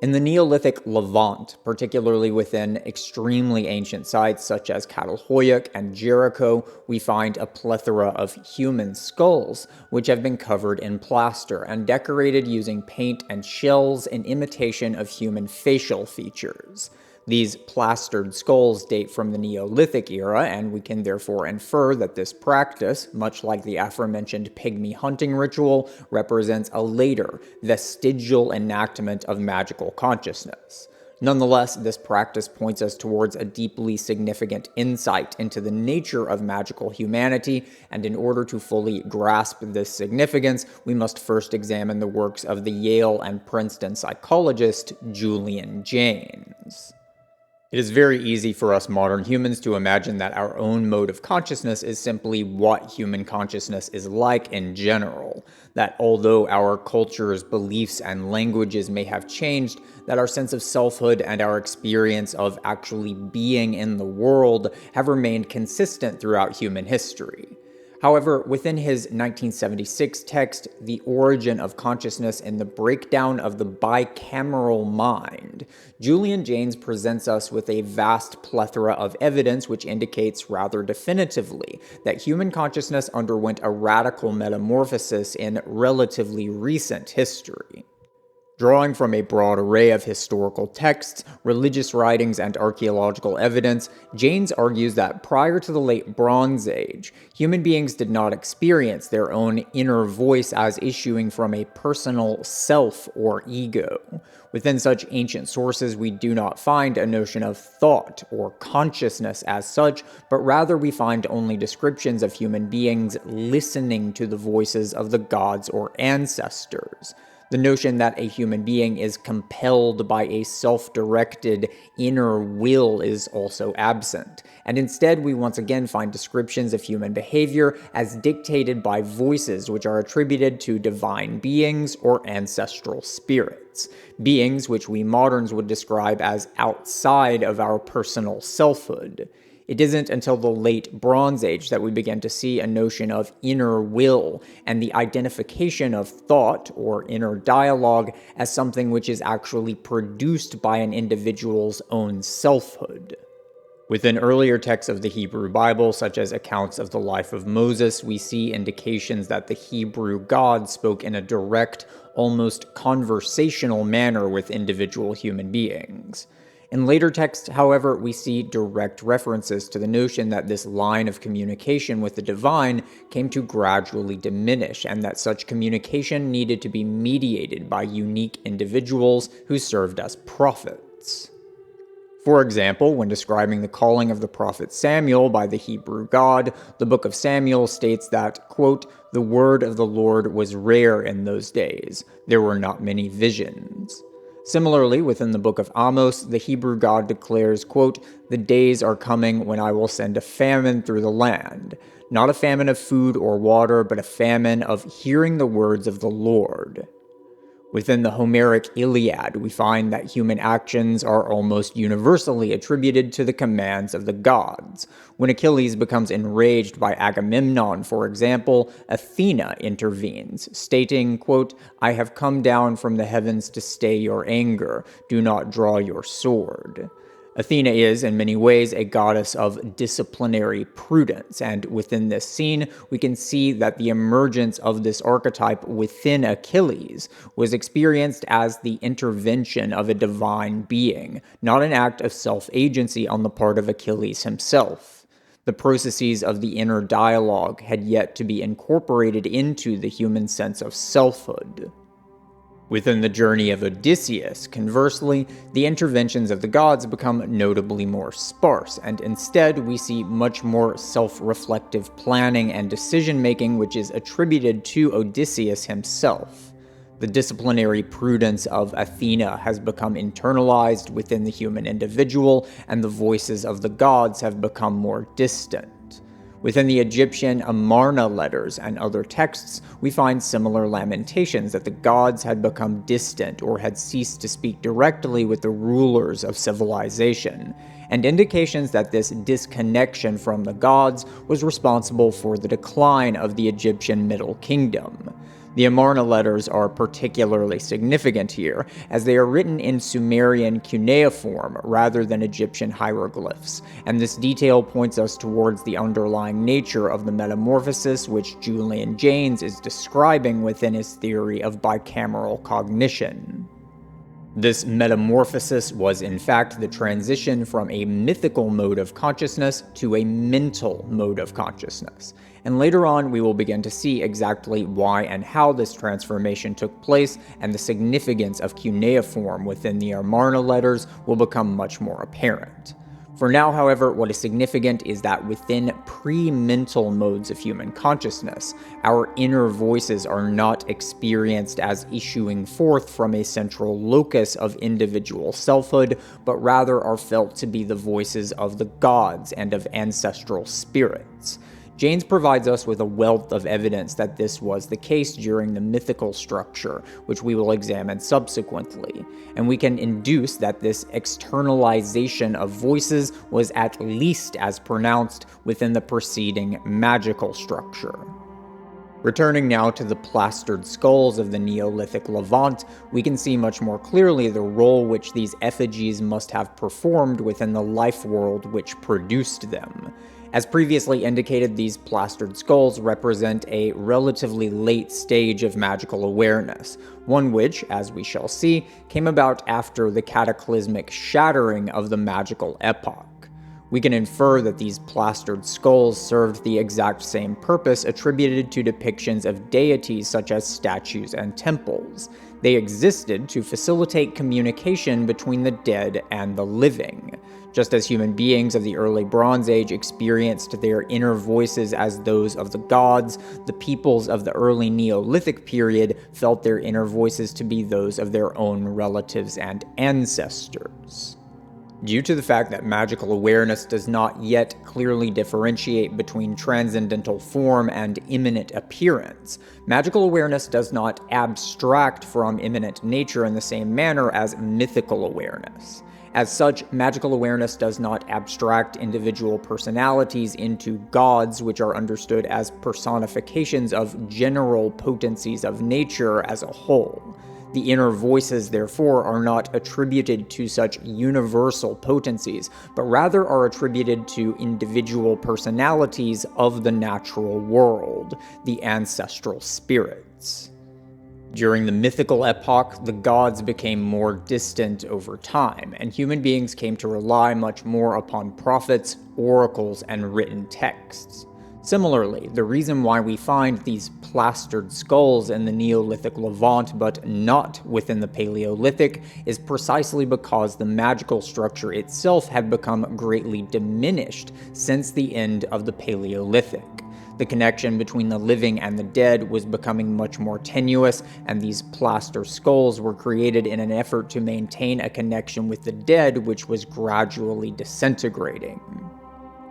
In the Neolithic Levant, particularly within extremely ancient sites such as Catalhoyuk and Jericho, we find a plethora of human skulls, which have been covered in plaster and decorated using paint and shells in imitation of human facial features. These plastered skulls date from the Neolithic era, and we can therefore infer that this practice, much like the aforementioned pygmy hunting ritual, represents a later, vestigial enactment of magical consciousness. Nonetheless, this practice points us towards a deeply significant insight into the nature of magical humanity, and in order to fully grasp this significance, we must first examine the works of the Yale and Princeton psychologist Julian Jaynes. It is very easy for us modern humans to imagine that our own mode of consciousness is simply what human consciousness is like in general. That although our cultures, beliefs, and languages may have changed, that our sense of selfhood and our experience of actually being in the world have remained consistent throughout human history. However, within his 1976 text, The Origin of Consciousness and the Breakdown of the Bicameral Mind, Julian Jaynes presents us with a vast plethora of evidence which indicates rather definitively that human consciousness underwent a radical metamorphosis in relatively recent history. Drawing from a broad array of historical texts, religious writings, and archaeological evidence, Jaynes argues that prior to the Late Bronze Age, human beings did not experience their own inner voice as issuing from a personal self or ego. Within such ancient sources, we do not find a notion of thought or consciousness as such, but rather we find only descriptions of human beings listening to the voices of the gods or ancestors. The notion that a human being is compelled by a self-directed inner will is also absent, and instead we once again find descriptions of human behavior as dictated by voices which are attributed to divine beings or ancestral spirits, beings which we moderns would describe as outside of our personal selfhood. It isn't until the Late Bronze Age that we begin to see a notion of inner will and the identification of thought or inner dialogue as something which is actually produced by an individual's own selfhood. Within earlier texts of the Hebrew Bible, such as accounts of the life of Moses, we see indications that the Hebrew God spoke in a direct, almost conversational manner with individual human beings. In later texts, however, we see direct references to the notion that this line of communication with the divine came to gradually diminish, and that such communication needed to be mediated by unique individuals who served as prophets. For example, when describing the calling of the prophet Samuel by the Hebrew God, the book of Samuel states that, quote, "The word of the Lord was rare in those days. There were not many visions." Similarly, within the book of Amos, the Hebrew God declares, quote, "The days are coming when I will send a famine through the land. Not a famine of food or water, but a famine of hearing the words of the Lord." Within the Homeric Iliad, we find that human actions are almost universally attributed to the commands of the gods. When Achilles becomes enraged by Agamemnon, for example, Athena intervenes, stating, quote, "I have come down from the heavens to stay your anger. Do not draw your sword." Athena is, in many ways, a goddess of disciplinary prudence, and within this scene, we can see that the emergence of this archetype within Achilles was experienced as the intervention of a divine being, not an act of self-agency on the part of Achilles himself. The processes of the inner dialogue had yet to be incorporated into the human sense of selfhood. Within the journey of Odysseus, conversely, the interventions of the gods become notably more sparse, and instead we see much more self-reflective planning and decision-making which is attributed to Odysseus himself. The disciplinary prudence of Athena has become internalized within the human individual, and the voices of the gods have become more distant. Within the Egyptian Amarna letters and other texts, we find similar lamentations that the gods had become distant or had ceased to speak directly with the rulers of civilization, and indications that this disconnection from the gods was responsible for the decline of the Egyptian Middle Kingdom. The Amarna letters are particularly significant here, as they are written in Sumerian cuneiform rather than Egyptian hieroglyphs, and this detail points us towards the underlying nature of the metamorphosis which Julian Jaynes is describing within his theory of bicameral cognition. This metamorphosis was in fact the transition from a mythical mode of consciousness to a mental mode of consciousness, and later on we will begin to see exactly why and how this transformation took place, and the significance of cuneiform within the Amarna letters will become much more apparent. For now, however, what is significant is that within pre-mental modes of human consciousness, our inner voices are not experienced as issuing forth from a central locus of individual selfhood, but rather are felt to be the voices of the gods and of ancestral spirits. Jaynes provides us with a wealth of evidence that this was the case during the mythical structure, which we will examine subsequently, and we can induce that this externalization of voices was at least as pronounced within the preceding magical structure. Returning now to the plastered skulls of the Neolithic Levant, we can see much more clearly the role which these effigies must have performed within the life world which produced them. As previously indicated, these plastered skulls represent a relatively late stage of magical awareness, one which, as we shall see, came about after the cataclysmic shattering of the magical epoch. We can infer that these plastered skulls served the exact same purpose attributed to depictions of deities such as statues and temples. They existed to facilitate communication between the dead and the living. Just as human beings of the early Bronze Age experienced their inner voices as those of the gods, the peoples of the early Neolithic period felt their inner voices to be those of their own relatives and ancestors. Due to the fact that magical awareness does not yet clearly differentiate between transcendental form and immanent appearance, magical awareness does not abstract from immanent nature in the same manner as mythical awareness. As such, magical awareness does not abstract individual personalities into gods, which are understood as personifications of general potencies of nature as a whole. The inner voices, therefore, are not attributed to such universal potencies, but rather are attributed to individual personalities of the natural world, the ancestral spirits. During the mythical epoch, the gods became more distant over time, and human beings came to rely much more upon prophets, oracles, and written texts. Similarly, the reason why we find these plastered skulls in the Neolithic Levant but not within the Paleolithic is precisely because the magical structure itself had become greatly diminished since the end of the Paleolithic. The connection between the living and the dead was becoming much more tenuous, and these plaster skulls were created in an effort to maintain a connection with the dead which was gradually disintegrating.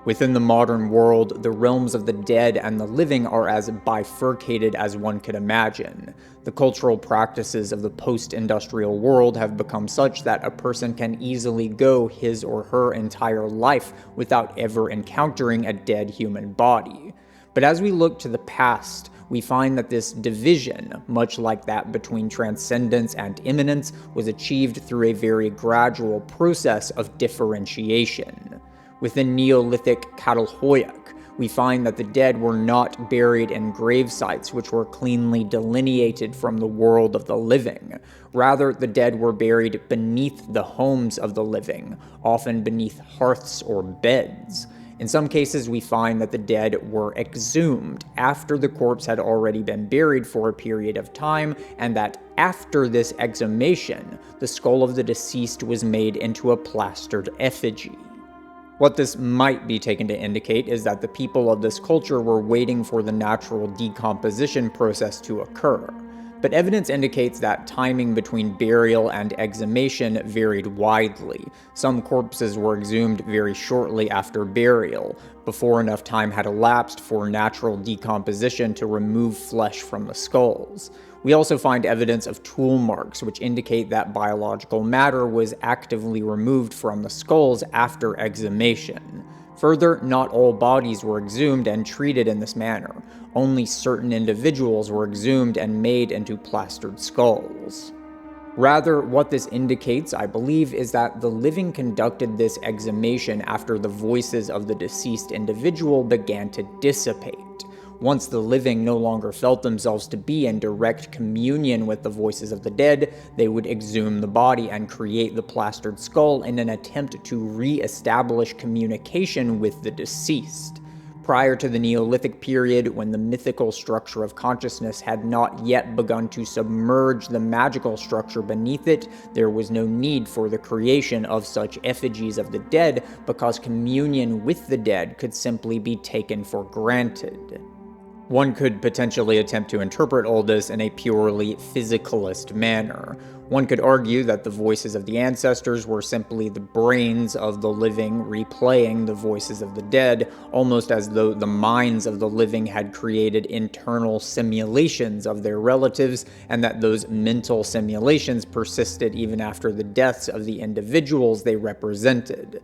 Within the modern world, the realms of the dead and the living are as bifurcated as one could imagine. The cultural practices of the post-industrial world have become such that a person can easily go his or her entire life without ever encountering a dead human body. But as we look to the past, we find that this division, much like that between transcendence and immanence, was achieved through a very gradual process of differentiation. Within Neolithic Catalhoyuk, we find that the dead were not buried in grave sites which were cleanly delineated from the world of the living. Rather, the dead were buried beneath the homes of the living, often beneath hearths or beds. In some cases, we find that the dead were exhumed after the corpse had already been buried for a period of time, and that after this exhumation, the skull of the deceased was made into a plastered effigy. What this might be taken to indicate is that the people of this culture were waiting for the natural decomposition process to occur. But evidence indicates that timing between burial and exhumation varied widely. Some corpses were exhumed very shortly after burial, before enough time had elapsed for natural decomposition to remove flesh from the skulls. We also find evidence of tool marks, which indicate that biological matter was actively removed from the skulls after exhumation. Further, not all bodies were exhumed and treated in this manner. Only certain individuals were exhumed and made into plastered skulls. Rather, what this indicates, I believe, is that the living conducted this exhumation after the voices of the deceased individual began to dissipate. Once the living no longer felt themselves to be in direct communion with the voices of the dead, they would exhume the body and create the plastered skull in an attempt to re-establish communication with the deceased. Prior to the Neolithic period, when the mythical structure of consciousness had not yet begun to submerge the magical structure beneath it, there was no need for the creation of such effigies of the dead because communion with the dead could simply be taken for granted. One could potentially attempt to interpret all this in a purely physicalist manner. One could argue that the voices of the ancestors were simply the brains of the living replaying the voices of the dead, almost as though the minds of the living had created internal simulations of their relatives, and that those mental simulations persisted even after the deaths of the individuals they represented.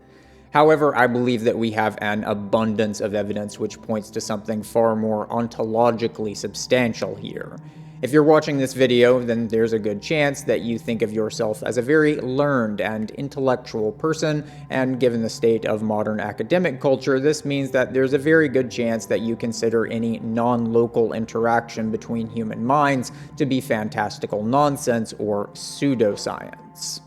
However, I believe that we have an abundance of evidence which points to something far more ontologically substantial here. If you're watching this video, then there's a good chance that you think of yourself as a very learned and intellectual person, and given the state of modern academic culture, this means that there's a very good chance that you consider any non-local interaction between human minds to be fantastical nonsense or pseudoscience.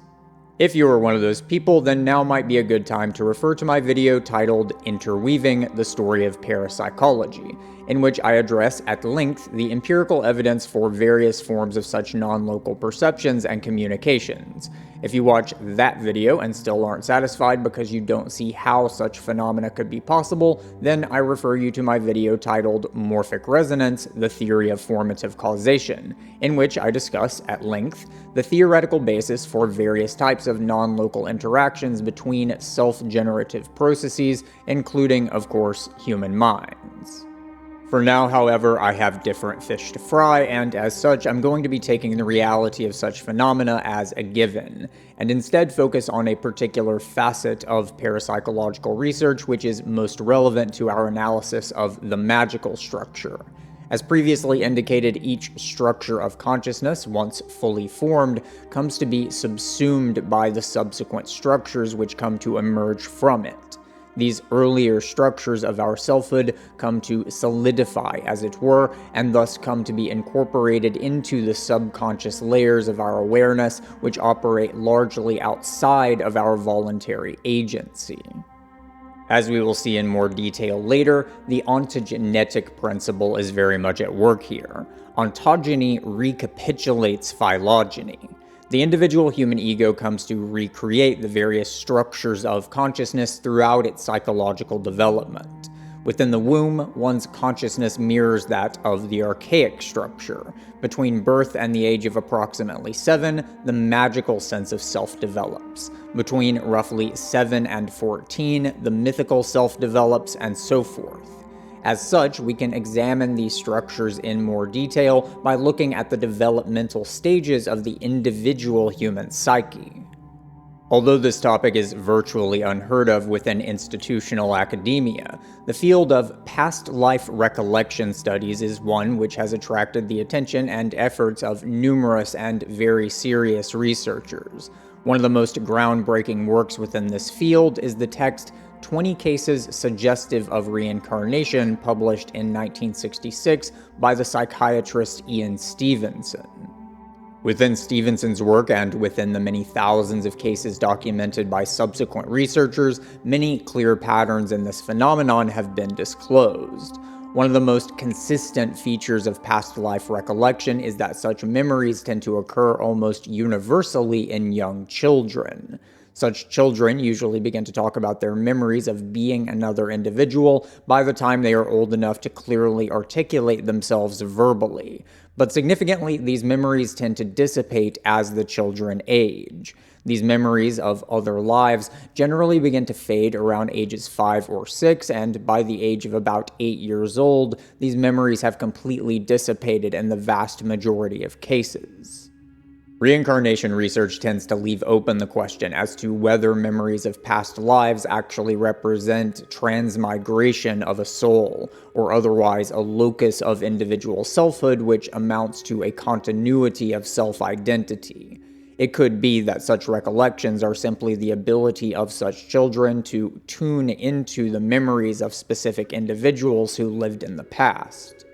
If you are one of those people, then now might be a good time to refer to my video titled Interweaving the Story of Parapsychology, in which I address at length the empirical evidence for various forms of such non-local perceptions and communications. If you watch that video and still aren't satisfied because you don't see how such phenomena could be possible, then I refer you to my video titled Morphic Resonance, the Theory of Formative Causation, in which I discuss at length the theoretical basis for various types of non-local interactions between self-generative processes, including, of course, human minds. For now, however, I have different fish to fry, and as such, I'm going to be taking the reality of such phenomena as a given, and instead focus on a particular facet of parapsychological research which is most relevant to our analysis of the magical structure. As previously indicated, each structure of consciousness, once fully formed, comes to be subsumed by the subsequent structures which come to emerge from it. These earlier structures of our selfhood come to solidify, as it were, and thus come to be incorporated into the subconscious layers of our awareness, which operate largely outside of our voluntary agency. As we will see in more detail later, the ontogenetic principle is very much at work here. Ontogeny recapitulates phylogeny. The individual human ego comes to recreate the various structures of consciousness throughout its psychological development. Within the womb, one's consciousness mirrors that of the archaic structure. Between birth and the age of approximately 7, the magical sense of self develops. Between roughly 7 and 14, the mythical self develops, and so forth. As such, we can examine these structures in more detail by looking at the developmental stages of the individual human psyche. Although this topic is virtually unheard of within institutional academia, the field of past life recollection studies is one which has attracted the attention and efforts of numerous and very serious researchers. One of the most groundbreaking works within this field is the text 20 Cases Suggestive of Reincarnation, published in 1966 by the psychiatrist Ian Stevenson. Within Stevenson's work and within the many thousands of cases documented by subsequent researchers, many clear patterns in this phenomenon have been disclosed. One of the most consistent features of past life recollection is that such memories tend to occur almost universally in young children. Such children usually begin to talk about their memories of being another individual by the time they are old enough to clearly articulate themselves verbally. But significantly, these memories tend to dissipate as the children age. These memories of other lives generally begin to fade around ages 5 or 6, and by the age of about 8 years old, these memories have completely dissipated in the vast majority of cases. Reincarnation research tends to leave open the question as to whether memories of past lives actually represent transmigration of a soul, or otherwise a locus of individual selfhood which amounts to a continuity of self-identity. It could be that such recollections are simply the ability of such children to tune into the memories of specific individuals who lived in the past.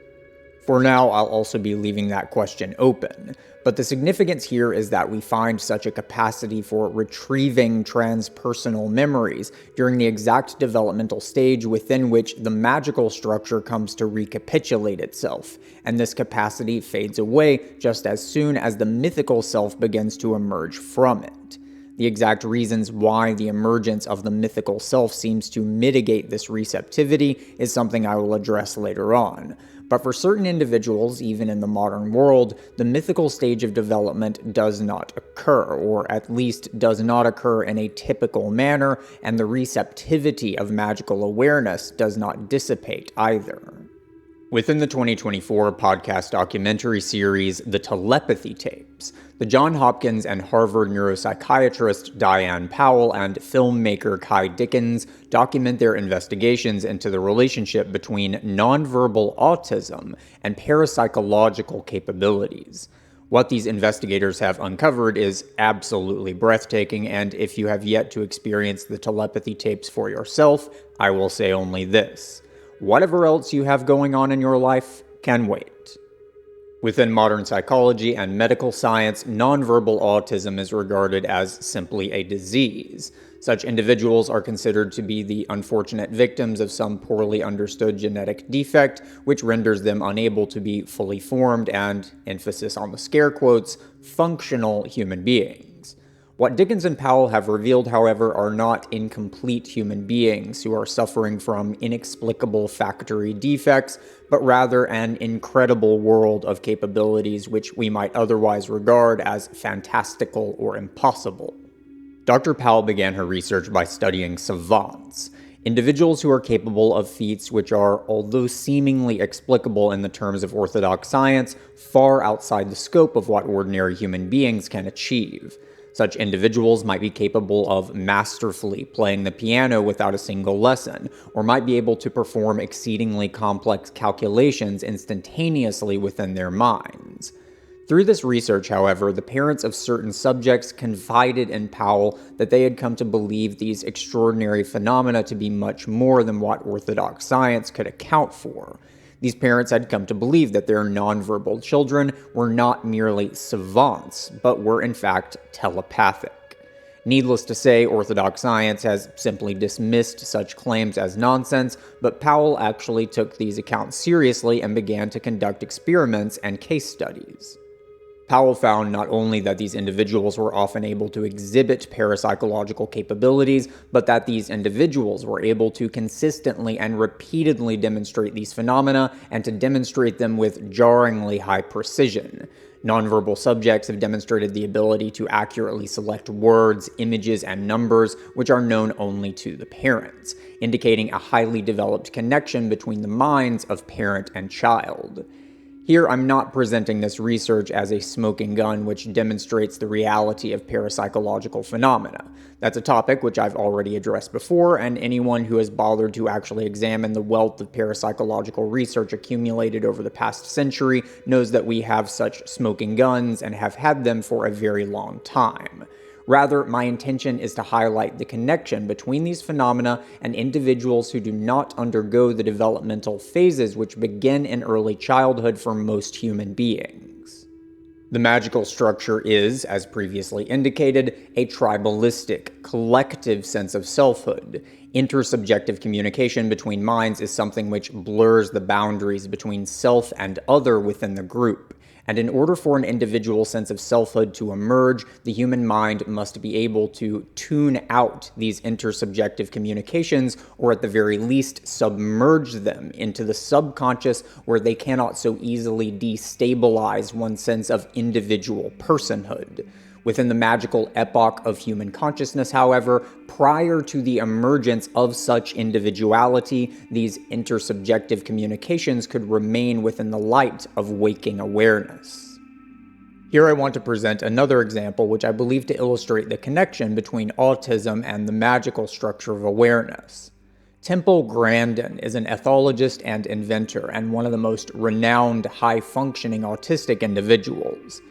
For now, I'll also be leaving that question open, but the significance here is that we find such a capacity for retrieving transpersonal memories during the exact developmental stage within which the magical structure comes to recapitulate itself, and this capacity fades away just as soon as the mythical self begins to emerge from it. The exact reasons why the emergence of the mythical self seems to mitigate this receptivity is something I will address later on. But for certain individuals, even in the modern world, the mythical stage of development does not occur, or at least does not occur in a typical manner, and the receptivity of magical awareness does not dissipate either. Within the 2024 podcast documentary series, The Telepathy Tapes, the Johns Hopkins and Harvard neuropsychiatrist Diane Powell and filmmaker Kai Dickens document their investigations into the relationship between nonverbal autism and parapsychological capabilities. What these investigators have uncovered is absolutely breathtaking, and if you have yet to experience the telepathy tapes for yourself, I will say only this: whatever else you have going on in your life can wait. Within modern psychology and medical science, nonverbal autism is regarded as simply a disease. Such individuals are considered to be the unfortunate victims of some poorly understood genetic defect, which renders them unable to be fully formed and, emphasis on the scare quotes, functional human beings. What Dickens and Powell have revealed, however, are not incomplete human beings who are suffering from inexplicable factory defects, but rather an incredible world of capabilities which we might otherwise regard as fantastical or impossible. Dr. Powell began her research by studying savants, individuals who are capable of feats which are, although seemingly explicable in the terms of orthodox science, far outside the scope of what ordinary human beings can achieve. Such individuals might be capable of masterfully playing the piano without a single lesson, or might be able to perform exceedingly complex calculations instantaneously within their minds. Through this research, however, the parents of certain subjects confided in Powell that they had come to believe these extraordinary phenomena to be much more than what orthodox science could account for. These parents had come to believe that their nonverbal children were not merely savants, but were in fact telepathic. Needless to say, orthodox science has simply dismissed such claims as nonsense, but Powell actually took these accounts seriously and began to conduct experiments and case studies. Powell found not only that these individuals were often able to exhibit parapsychological capabilities, but that these individuals were able to consistently and repeatedly demonstrate these phenomena and to demonstrate them with jarringly high precision. Nonverbal subjects have demonstrated the ability to accurately select words, images, and numbers which are known only to the parents, indicating a highly developed connection between the minds of parent and child. Here, I'm not presenting this research as a smoking gun which demonstrates the reality of parapsychological phenomena. That's a topic which I've already addressed before, and anyone who has bothered to actually examine the wealth of parapsychological research accumulated over the past century knows that we have such smoking guns and have had them for a very long time. Rather, my intention is to highlight the connection between these phenomena and individuals who do not undergo the developmental phases which begin in early childhood for most human beings. The magical structure is, as previously indicated, a tribalistic, collective sense of selfhood. Intersubjective communication between minds is something which blurs the boundaries between self and other within the group. And in order for an individual sense of selfhood to emerge, the human mind must be able to tune out these intersubjective communications, or at the very least submerge them into the subconscious where they cannot so easily destabilize one's sense of individual personhood. Within the magical epoch of human consciousness, however, prior to the emergence of such individuality, these intersubjective communications could remain within the light of waking awareness. Here I want to present another example which I believe to illustrate the connection between autism and the magical structure of awareness. Temple Grandin is an ethologist and inventor, and one of the most renowned high-functioning autistic individuals.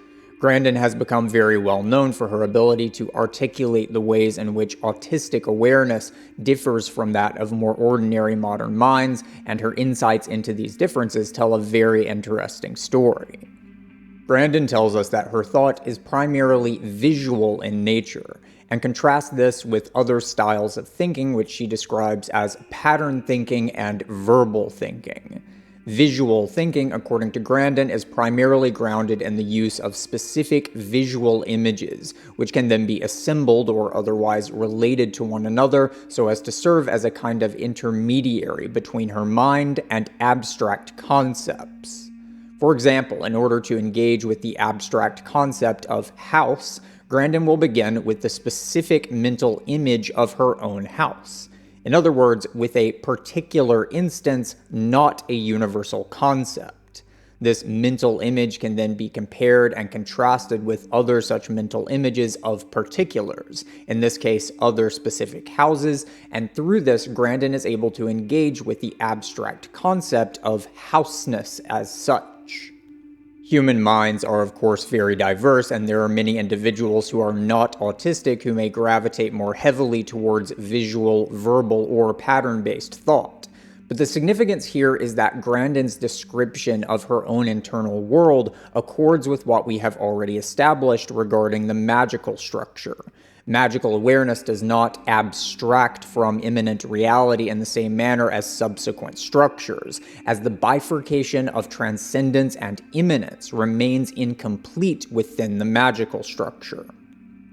Grandin has become very well known for her ability to articulate the ways in which autistic awareness differs from that of more ordinary modern minds, and her insights into these differences tell a very interesting story. Grandin tells us that her thought is primarily visual in nature, and contrasts this with other styles of thinking which she describes as pattern thinking and verbal thinking. Visual thinking, according to Grandin, is primarily grounded in the use of specific visual images, which can then be assembled or otherwise related to one another so as to serve as a kind of intermediary between her mind and abstract concepts. For example, in order to engage with the abstract concept of house, Grandin will begin with the specific mental image of her own house. In other words, with a particular instance, not a universal concept. This mental image can then be compared and contrasted with other such mental images of particulars, in this case, other specific houses, and through this, Grandin is able to engage with the abstract concept of houseness as such. Human minds are, of course, very diverse, and there are many individuals who are not autistic who may gravitate more heavily towards visual, verbal, or pattern-based thought. But the significance here is that Grandin's description of her own internal world accords with what we have already established regarding the magical structure. Magical awareness does not abstract from immanent reality in the same manner as subsequent structures, as the bifurcation of transcendence and immanence remains incomplete within the magical structure.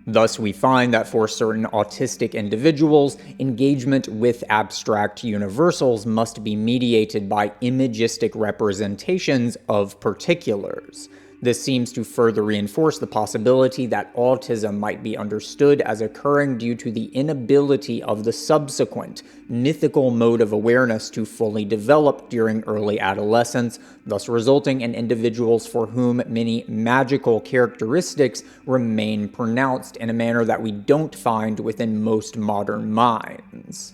Thus, we find that for certain autistic individuals, engagement with abstract universals must be mediated by imagistic representations of particulars. This seems to further reinforce the possibility that autism might be understood as occurring due to the inability of the subsequent, mythical mode of awareness to fully develop during early adolescence, thus resulting in individuals for whom many magical characteristics remain pronounced in a manner that we don't find within most modern minds.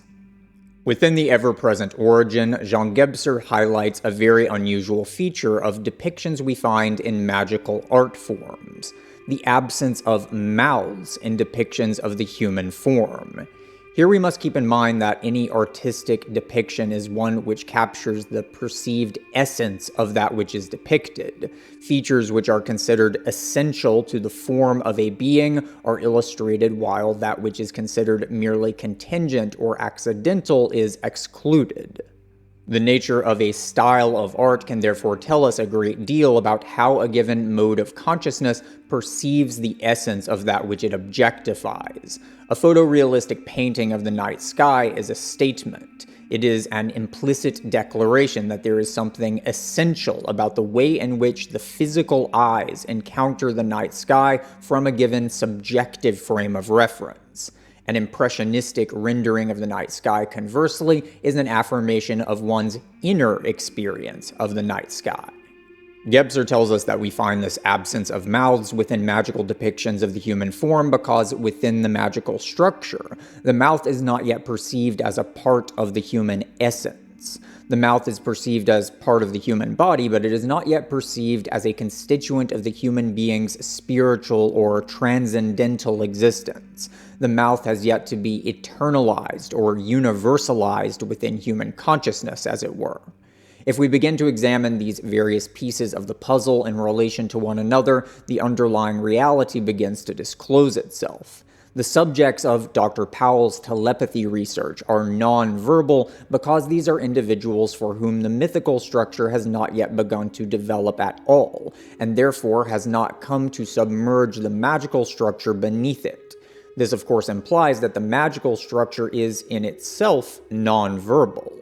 Within the ever-present origin, Jean Gebser highlights a very unusual feature of depictions we find in magical art forms: the absence of mouths in depictions of the human form. Here we must keep in mind that any artistic depiction is one which captures the perceived essence of that which is depicted. Features which are considered essential to the form of a being are illustrated, while that which is considered merely contingent or accidental is excluded. The nature of a style of art can therefore tell us a great deal about how a given mode of consciousness perceives the essence of that which it objectifies. A photorealistic painting of the night sky is a statement. It is an implicit declaration that there is something essential about the way in which the physical eyes encounter the night sky from a given subjective frame of reference. An impressionistic rendering of the night sky, conversely, is an affirmation of one's inner experience of the night sky. Gebser tells us that we find this absence of mouths within magical depictions of the human form because within the magical structure, the mouth is not yet perceived as a part of the human essence. The mouth is perceived as part of the human body, but it is not yet perceived as a constituent of the human being's spiritual or transcendental existence. The mouth has yet to be eternalized or universalized within human consciousness, as it were. If we begin to examine these various pieces of the puzzle in relation to one another, the underlying reality begins to disclose itself. The subjects of Dr. Powell's telepathy research are non-verbal because these are individuals for whom the mythical structure has not yet begun to develop at all, and therefore has not come to submerge the magical structure beneath it. This of course implies that the magical structure is in itself non-verbal.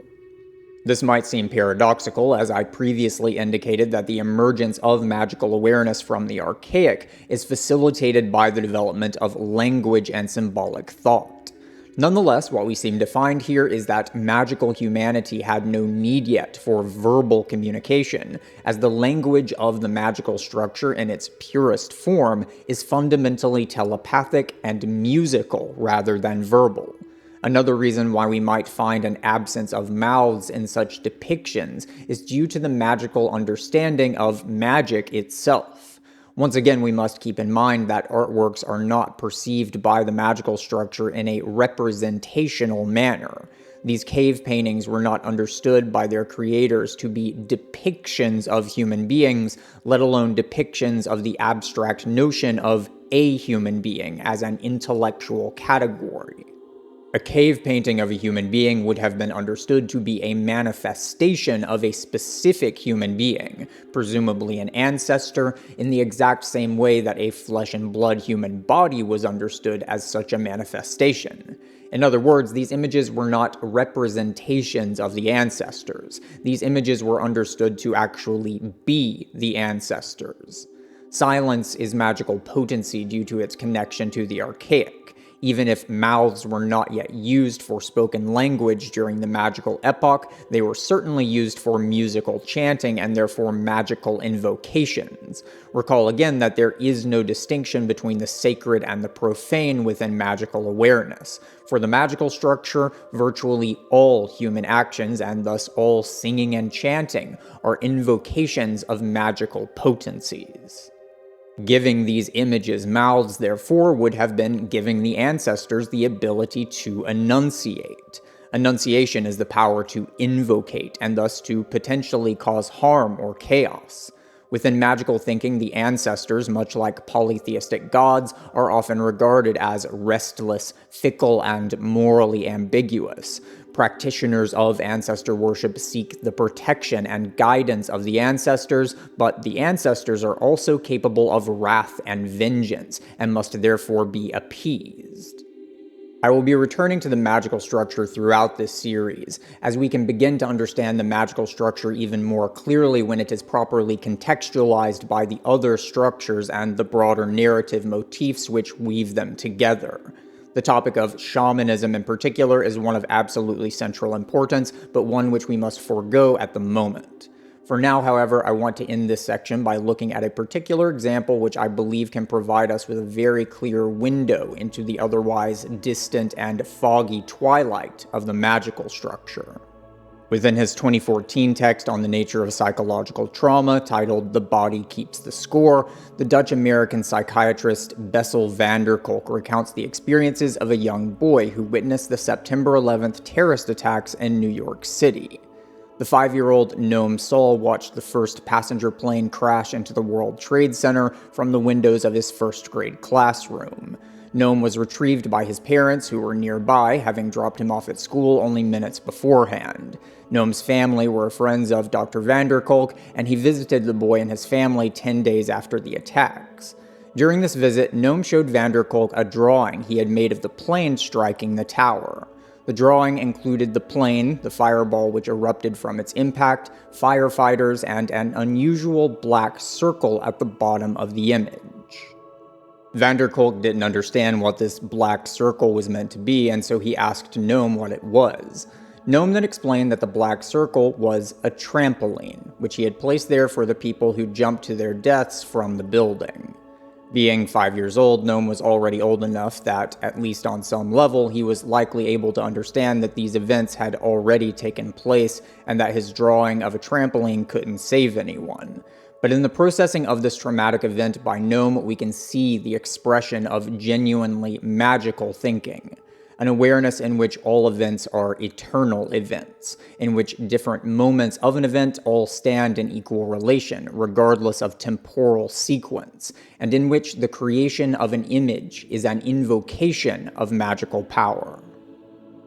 This might seem paradoxical, as I previously indicated that the emergence of magical awareness from the archaic is facilitated by the development of language and symbolic thought. Nonetheless, what we seem to find here is that magical humanity had no need yet for verbal communication, as the language of the magical structure in its purest form is fundamentally telepathic and musical rather than verbal. Another reason why we might find an absence of mouths in such depictions is due to the magical understanding of magic itself. Once again, we must keep in mind that artworks are not perceived by the magical structure in a representational manner. These cave paintings were not understood by their creators to be depictions of human beings, let alone depictions of the abstract notion of a human being as an intellectual category. A cave painting of a human being would have been understood to be a manifestation of a specific human being, presumably an ancestor, in the exact same way that a flesh and blood human body was understood as such a manifestation. In other words, these images were not representations of the ancestors. These images were understood to actually be the ancestors. Silence is magical potency due to its connection to the archaic. Even if mouths were not yet used for spoken language during the magical epoch, they were certainly used for musical chanting and therefore magical invocations. Recall again that there is no distinction between the sacred and the profane within magical awareness. For the magical structure, virtually all human actions, and thus all singing and chanting, are invocations of magical potencies. Giving these images mouths, therefore, would have been giving the ancestors the ability to enunciate. Enunciation is the power to invocate, and thus to potentially cause harm or chaos. Within magical thinking, the ancestors, much like polytheistic gods, are often regarded as restless, fickle, and morally ambiguous. Practitioners of ancestor worship seek the protection and guidance of the ancestors, but the ancestors are also capable of wrath and vengeance, and must therefore be appeased. I will be returning to the magical structure throughout this series, as we can begin to understand the magical structure even more clearly when it is properly contextualized by the other structures and the broader narrative motifs which weave them together. The topic of shamanism in particular is one of absolutely central importance, but one which we must forego at the moment. For now, however, I want to end this section by looking at a particular example which I believe can provide us with a very clear window into the otherwise distant and foggy twilight of the magical structure. Within his 2014 text on the nature of psychological trauma, titled The Body Keeps the Score, the Dutch-American psychiatrist Bessel van der Kolk recounts the experiences of a young boy who witnessed the September 11th terrorist attacks in New York City. The 5-year-old Noam Saul watched the first passenger plane crash into the World Trade Center from the windows of his first-grade classroom. Gnome was retrieved by his parents, who were nearby, having dropped him off at school only minutes beforehand. Gnome's family were friends of Dr. Vanderkolk, and he visited the boy and his family 10 days after the attacks. During this visit, Gnome showed Vanderkolk a drawing he had made of the plane striking the tower. The drawing included the plane, the fireball which erupted from its impact, firefighters, and an unusual black circle at the bottom of the image. Vanderkolk didn't understand what this black circle was meant to be, and so he asked Gnome what it was. Gnome then explained that the black circle was a trampoline, which he had placed there for the people who jumped to their deaths from the building. Being 5 years old, Gnome was already old enough that, at least on some level, he was likely able to understand that these events had already taken place and that his drawing of a trampoline couldn't save anyone. But in the processing of this traumatic event by Gnome, we can see the expression of genuinely magical thinking. An awareness in which all events are eternal events, in which different moments of an event all stand in equal relation, regardless of temporal sequence, and in which the creation of an image is an invocation of magical power.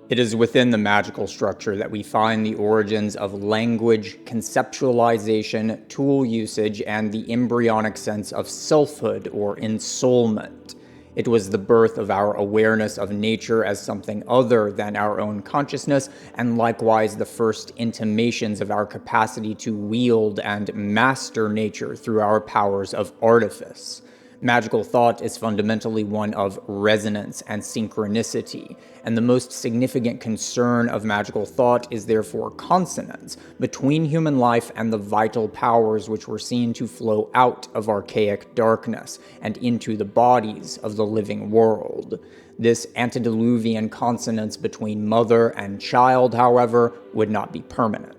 It is within the magical structure that we find the origins of language, conceptualization, tool usage, and the embryonic sense of selfhood or ensoulment. It was the birth of our awareness of nature as something other than our own consciousness, and likewise the first intimations of our capacity to wield and master nature through our powers of artifice. Magical thought is fundamentally one of resonance and synchronicity, and the most significant concern of magical thought is therefore consonance between human life and the vital powers which were seen to flow out of archaic darkness and into the bodies of the living world. This antediluvian consonance between mother and child, however, would not be permanent.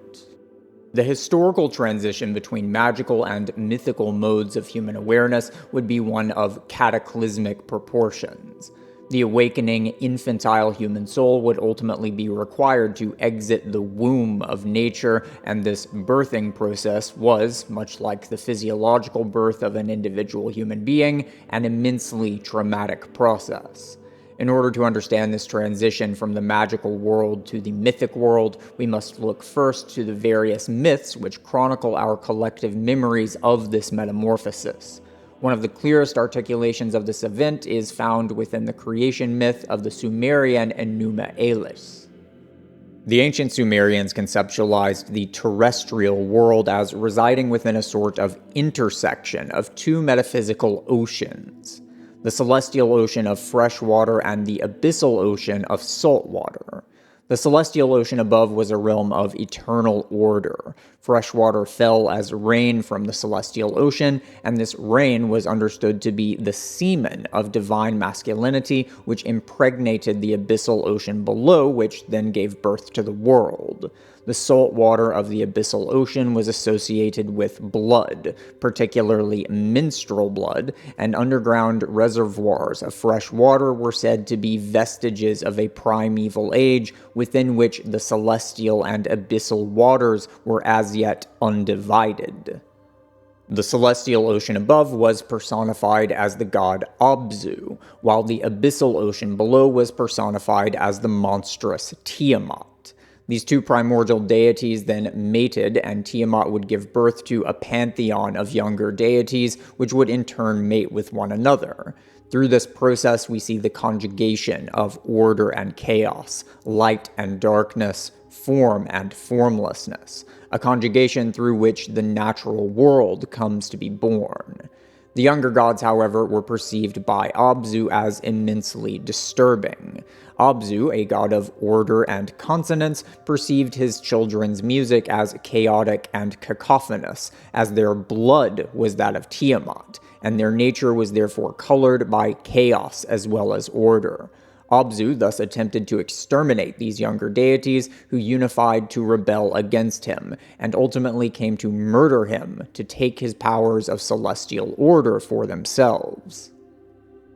The historical transition between magical and mythical modes of human awareness would be one of cataclysmic proportions. The awakening infantile human soul would ultimately be required to exit the womb of nature, and this birthing process was, much like the physiological birth of an individual human being, an immensely traumatic process. In order to understand this transition from the magical world to the mythic world, we must look first to the various myths which chronicle our collective memories of this metamorphosis. One of the clearest articulations of this event is found within the creation myth of the Sumerian Enuma Elish. The ancient Sumerians conceptualized the terrestrial world as residing within a sort of intersection of two metaphysical oceans: the celestial ocean of fresh water and the abyssal ocean of salt water. The celestial ocean above was a realm of eternal order. Fresh water fell as rain from the celestial ocean, and this rain was understood to be the semen of divine masculinity, which impregnated the abyssal ocean below, which then gave birth to the world. The salt water of the abyssal ocean was associated with blood, particularly menstrual blood, and underground reservoirs of fresh water were said to be vestiges of a primeval age within which the celestial and abyssal waters were as yet undivided. The celestial ocean above was personified as the god Abzu, while the abyssal ocean below was personified as the monstrous Tiamat. These two primordial deities then mated, and Tiamat would give birth to a pantheon of younger deities, which would in turn mate with one another. Through this process, we see the conjugation of order and chaos, light and darkness, form and formlessness, a conjugation through which the natural world comes to be born. The younger gods, however, were perceived by Abzu as immensely disturbing. Abzu, a god of order and consonance, perceived his children's music as chaotic and cacophonous, as their blood was that of Tiamat, and their nature was therefore colored by chaos as well as order. Abzu thus attempted to exterminate these younger deities, who unified to rebel against him, and ultimately came to murder him to take his powers of celestial order for themselves.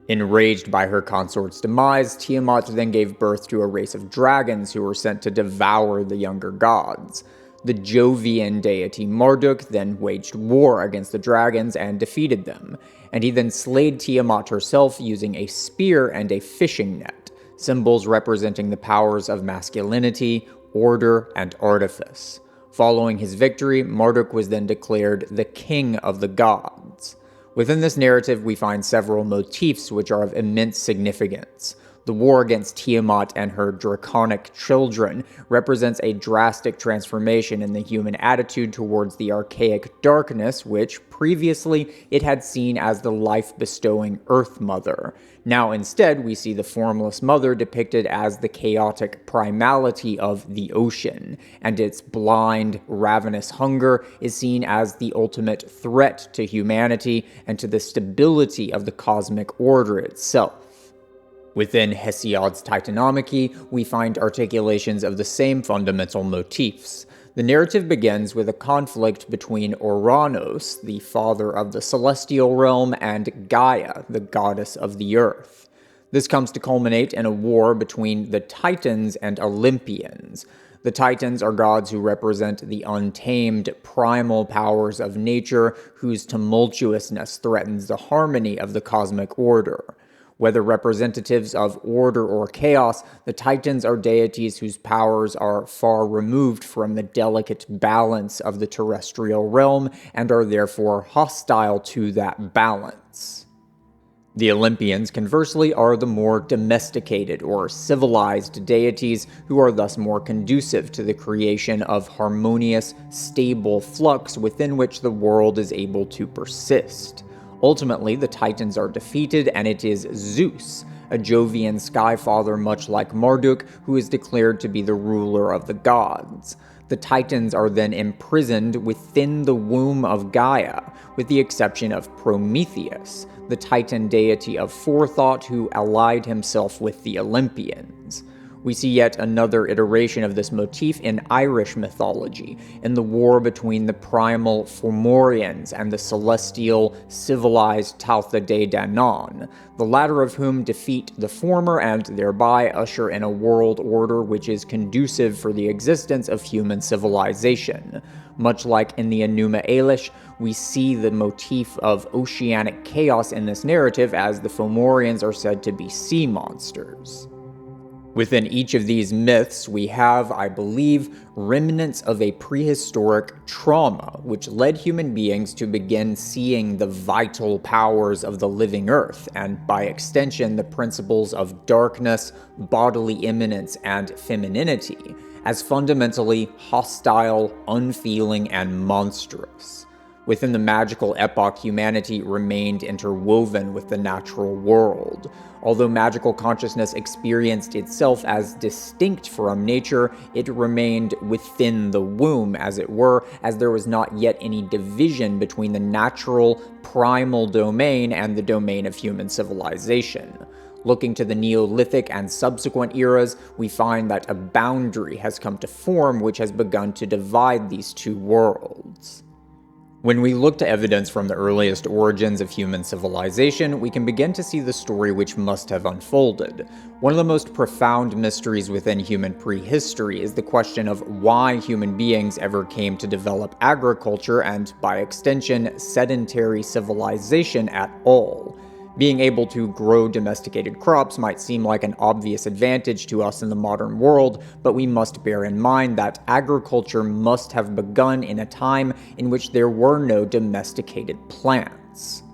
Enraged by her consort's demise, Tiamat then gave birth to a race of dragons who were sent to devour the younger gods. The Jovian deity Marduk then waged war against the dragons and defeated them, and he then slayed Tiamat herself using a spear and a fishing net, symbols representing the powers of masculinity, order, and artifice. Following his victory, Marduk was then declared the king of the gods. Within this narrative, we find several motifs which are of immense significance. The war against Tiamat and her draconic children represents a drastic transformation in the human attitude towards the archaic darkness, which previously it had seen as the life-bestowing Earth Mother. Now instead, we see the formless mother depicted as the chaotic primality of the ocean, and its blind, ravenous hunger is seen as the ultimate threat to humanity and to the stability of the cosmic order itself. Within Hesiod's Titanomachy, we find articulations of the same fundamental motifs. The narrative begins with a conflict between Ouranos, the father of the celestial realm, and Gaia, the goddess of the earth. This comes to culminate in a war between the Titans and Olympians. The Titans are gods who represent the untamed, primal powers of nature, whose tumultuousness threatens the harmony of the cosmic order. Whether representatives of order or chaos, the Titans are deities whose powers are far removed from the delicate balance of the terrestrial realm and are therefore hostile to that balance. The Olympians, conversely, are the more domesticated or civilized deities who are thus more conducive to the creation of harmonious, stable flux within which the world is able to persist. Ultimately, the Titans are defeated, and it is Zeus, a Jovian skyfather much like Marduk, who is declared to be the ruler of the gods. The Titans are then imprisoned within the womb of Gaia, with the exception of Prometheus, the Titan deity of forethought who allied himself with the Olympians. We see yet another iteration of this motif in Irish mythology, in the war between the primal Fomorians and the celestial, civilized Taltha de Danann, the latter of whom defeat the former and thereby usher in a world order which is conducive for the existence of human civilization. Much like in the Enuma Elish, we see the motif of oceanic chaos in this narrative, as the Fomorians are said to be sea monsters. Within each of these myths, we have, I believe, remnants of a prehistoric trauma, which led human beings to begin seeing the vital powers of the living earth, and by extension, the principles of darkness, bodily immanence, and femininity, as fundamentally hostile, unfeeling, and monstrous. Within the magical epoch, humanity remained interwoven with the natural world. Although magical consciousness experienced itself as distinct from nature, it remained within the womb, as it were, as there was not yet any division between the natural, primal domain and the domain of human civilization. Looking to the Neolithic and subsequent eras, we find that a boundary has come to form which has begun to divide these two worlds. When we look to evidence from the earliest origins of human civilization, we can begin to see the story which must have unfolded. One of the most profound mysteries within human prehistory is the question of why human beings ever came to develop agriculture and, by extension, sedentary civilization at all. Being able to grow domesticated crops might seem like an obvious advantage to us in the modern world, but we must bear in mind that agriculture must have begun in a time in which there were no domesticated plants.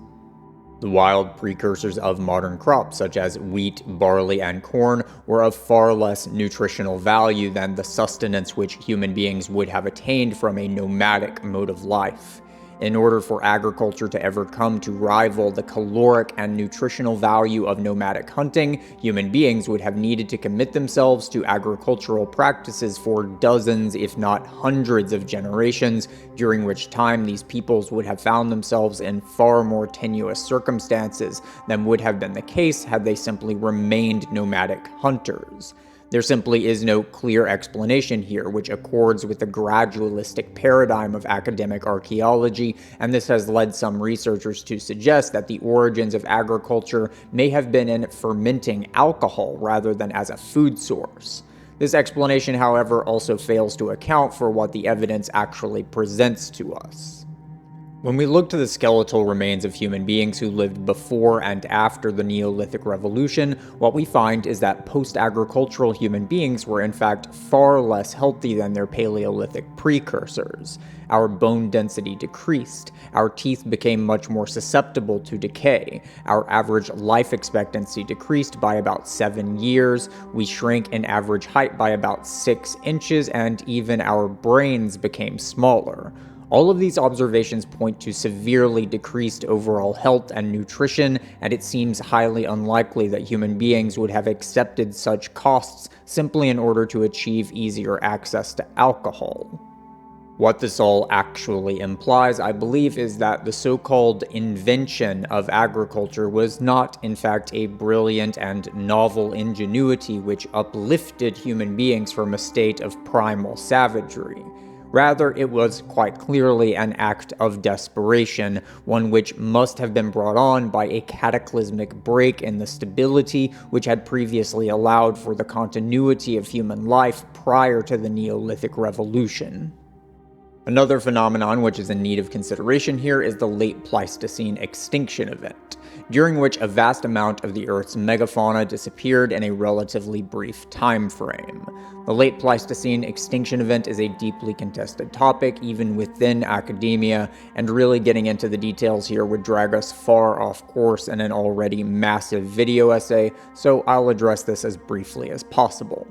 The wild precursors of modern crops, such as wheat, barley, and corn, were of far less nutritional value than the sustenance which human beings would have attained from a nomadic mode of life. In order for agriculture to ever come to rival the caloric and nutritional value of nomadic hunting, human beings would have needed to commit themselves to agricultural practices for dozens, if not hundreds of generations, during which time these peoples would have found themselves in far more tenuous circumstances than would have been the case had they simply remained nomadic hunters. There simply is no clear explanation here which accords with the gradualistic paradigm of academic archaeology, and this has led some researchers to suggest that the origins of agriculture may have been in fermenting alcohol rather than as a food source. This explanation, however, also fails to account for what the evidence actually presents to us. When we look to the skeletal remains of human beings who lived before and after the Neolithic Revolution, what we find is that post-agricultural human beings were in fact far less healthy than their Paleolithic precursors. Our bone density decreased, our teeth became much more susceptible to decay, our average life expectancy decreased by about 7 years, we shrank in average height by about 6 inches, and even our brains became smaller. All of these observations point to severely decreased overall health and nutrition, and it seems highly unlikely that human beings would have accepted such costs simply in order to achieve easier access to alcohol. What this all actually implies, I believe, is that the so-called invention of agriculture was not, in fact, a brilliant and novel ingenuity which uplifted human beings from a state of primal savagery. Rather, it was quite clearly an act of desperation, one which must have been brought on by a cataclysmic break in the stability which had previously allowed for the continuity of human life prior to the Neolithic Revolution. Another phenomenon which is in need of consideration here is the late Pleistocene extinction event, during which a vast amount of the Earth's megafauna disappeared in a relatively brief time frame. The late Pleistocene extinction event is a deeply contested topic, even within academia, and really getting into the details here would drag us far off course in an already massive video essay, so I'll address this as briefly as possible.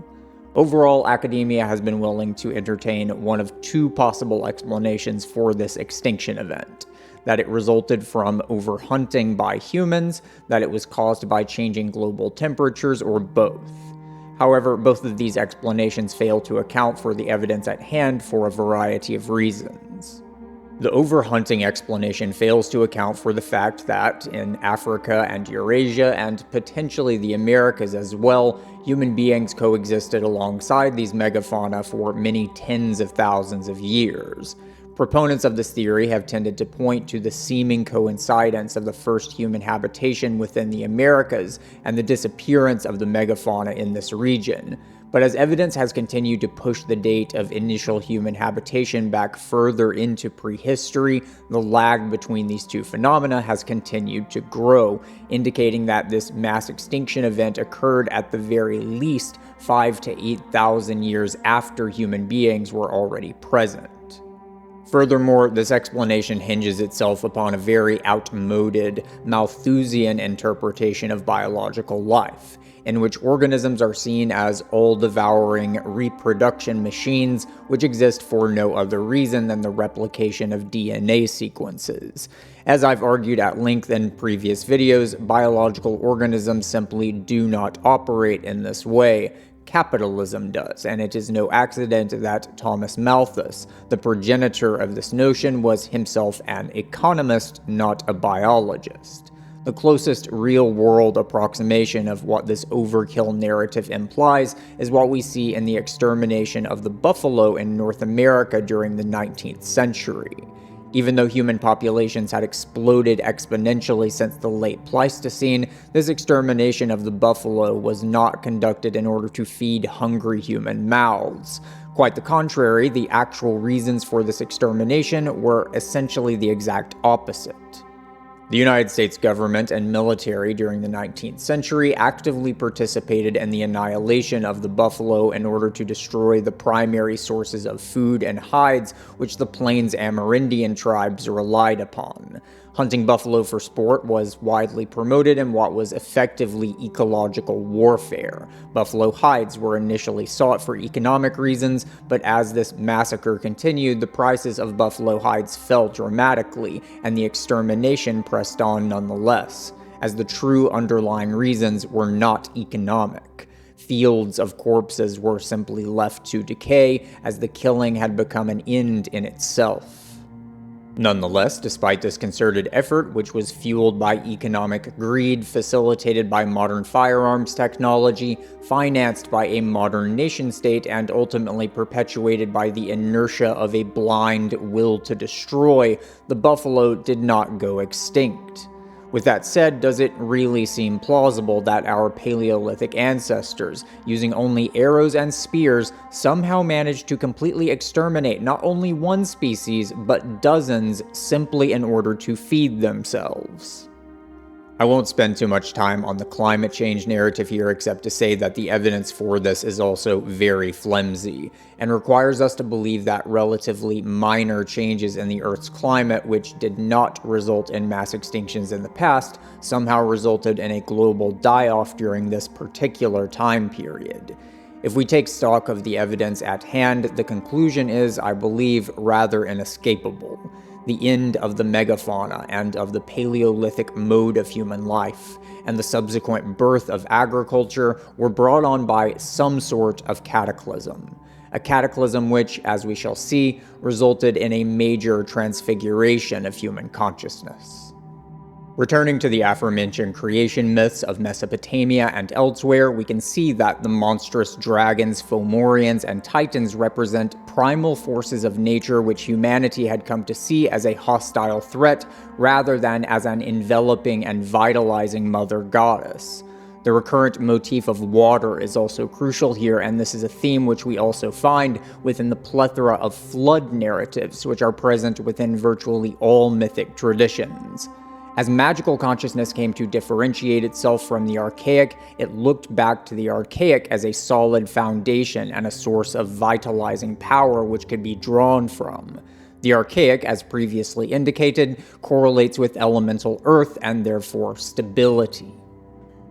Overall, academia has been willing to entertain one of two possible explanations for this extinction event: that it resulted from overhunting by humans, that it was caused by changing global temperatures, or both. However, both of these explanations fail to account for the evidence at hand for a variety of reasons. The overhunting explanation fails to account for the fact that, in Africa and Eurasia, and potentially the Americas as well, human beings coexisted alongside these megafauna for many tens of thousands of years. Proponents of this theory have tended to point to the seeming coincidence of the first human habitation within the Americas and the disappearance of the megafauna in this region. But as evidence has continued to push the date of initial human habitation back further into prehistory, the lag between these two phenomena has continued to grow, indicating that this mass extinction event occurred at the very least 5,000 to 8,000 years after human beings were already present. Furthermore, this explanation hinges itself upon a very outmoded Malthusian interpretation of biological life, in which organisms are seen as all-devouring reproduction machines which exist for no other reason than the replication of DNA sequences. As I've argued at length in previous videos, biological organisms simply do not operate in this way. Capitalism does, and it is no accident that Thomas Malthus, the progenitor of this notion, was himself an economist, not a biologist. The closest real-world approximation of what this overkill narrative implies is what we see in the extermination of the buffalo in North America during the 19th century. Even though human populations had exploded exponentially since the late Pleistocene, this extermination of the buffalo was not conducted in order to feed hungry human mouths. Quite the contrary, the actual reasons for this extermination were essentially the exact opposite. The United States government and military during the 19th century actively participated in the annihilation of the buffalo in order to destroy the primary sources of food and hides which the Plains Amerindian tribes relied upon. Hunting buffalo for sport was widely promoted in what was effectively ecological warfare. Buffalo hides were initially sought for economic reasons, but as this massacre continued, the prices of buffalo hides fell dramatically, and the extermination pressed on nonetheless, as the true underlying reasons were not economic. Fields of corpses were simply left to decay, as the killing had become an end in itself. Nonetheless, despite this concerted effort, which was fueled by economic greed, facilitated by modern firearms technology, financed by a modern nation-state, and ultimately perpetuated by the inertia of a blind will to destroy, the buffalo did not go extinct. With that said, does it really seem plausible that our Paleolithic ancestors, using only arrows and spears, somehow managed to completely exterminate not only one species, but dozens simply in order to feed themselves? I won't spend too much time on the climate change narrative here except to say that the evidence for this is also very flimsy, and requires us to believe that relatively minor changes in the Earth's climate, which did not result in mass extinctions in the past, somehow resulted in a global die-off during this particular time period. If we take stock of the evidence at hand, the conclusion is, I believe, rather inescapable. The end of the megafauna and of the Paleolithic mode of human life, and the subsequent birth of agriculture were brought on by some sort of cataclysm. A cataclysm which, as we shall see, resulted in a major transfiguration of human consciousness. Returning to the aforementioned creation myths of Mesopotamia and elsewhere, we can see that the monstrous dragons, Fomorians, and Titans represent primal forces of nature which humanity had come to see as a hostile threat rather than as an enveloping and vitalizing mother goddess. The recurrent motif of water is also crucial here, and this is a theme which we also find within the plethora of flood narratives which are present within virtually all mythic traditions. As magical consciousness came to differentiate itself from the archaic, it looked back to the archaic as a solid foundation and a source of vitalizing power which could be drawn from. The archaic, as previously indicated, correlates with elemental earth and therefore stability.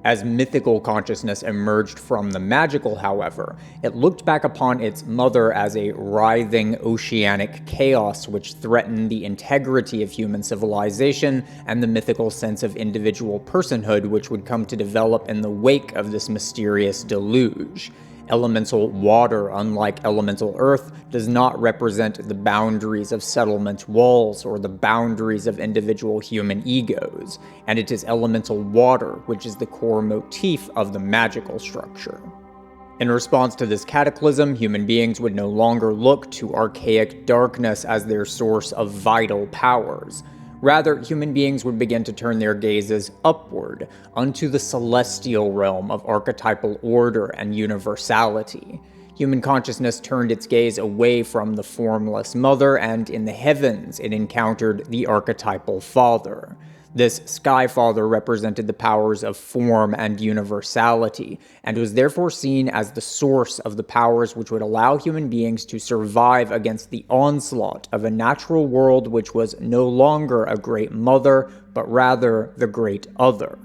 As mythical consciousness emerged from the magical, however, it looked back upon its mother as a writhing oceanic chaos which threatened the integrity of human civilization and the mythical sense of individual personhood which would come to develop in the wake of this mysterious deluge. Elemental water, unlike elemental earth, does not represent the boundaries of settlement walls or the boundaries of individual human egos, and it is elemental water which is the core motif of the magical structure. In response to this cataclysm, human beings would no longer look to archaic darkness as their source of vital powers. Rather, human beings would begin to turn their gazes upward, unto the celestial realm of archetypal order and universality. Human consciousness turned its gaze away from the formless mother, and in the heavens it encountered the archetypal father. This Sky Father represented the powers of form and universality, and was therefore seen as the source of the powers which would allow human beings to survive against the onslaught of a natural world which was no longer a great mother, but rather the great other.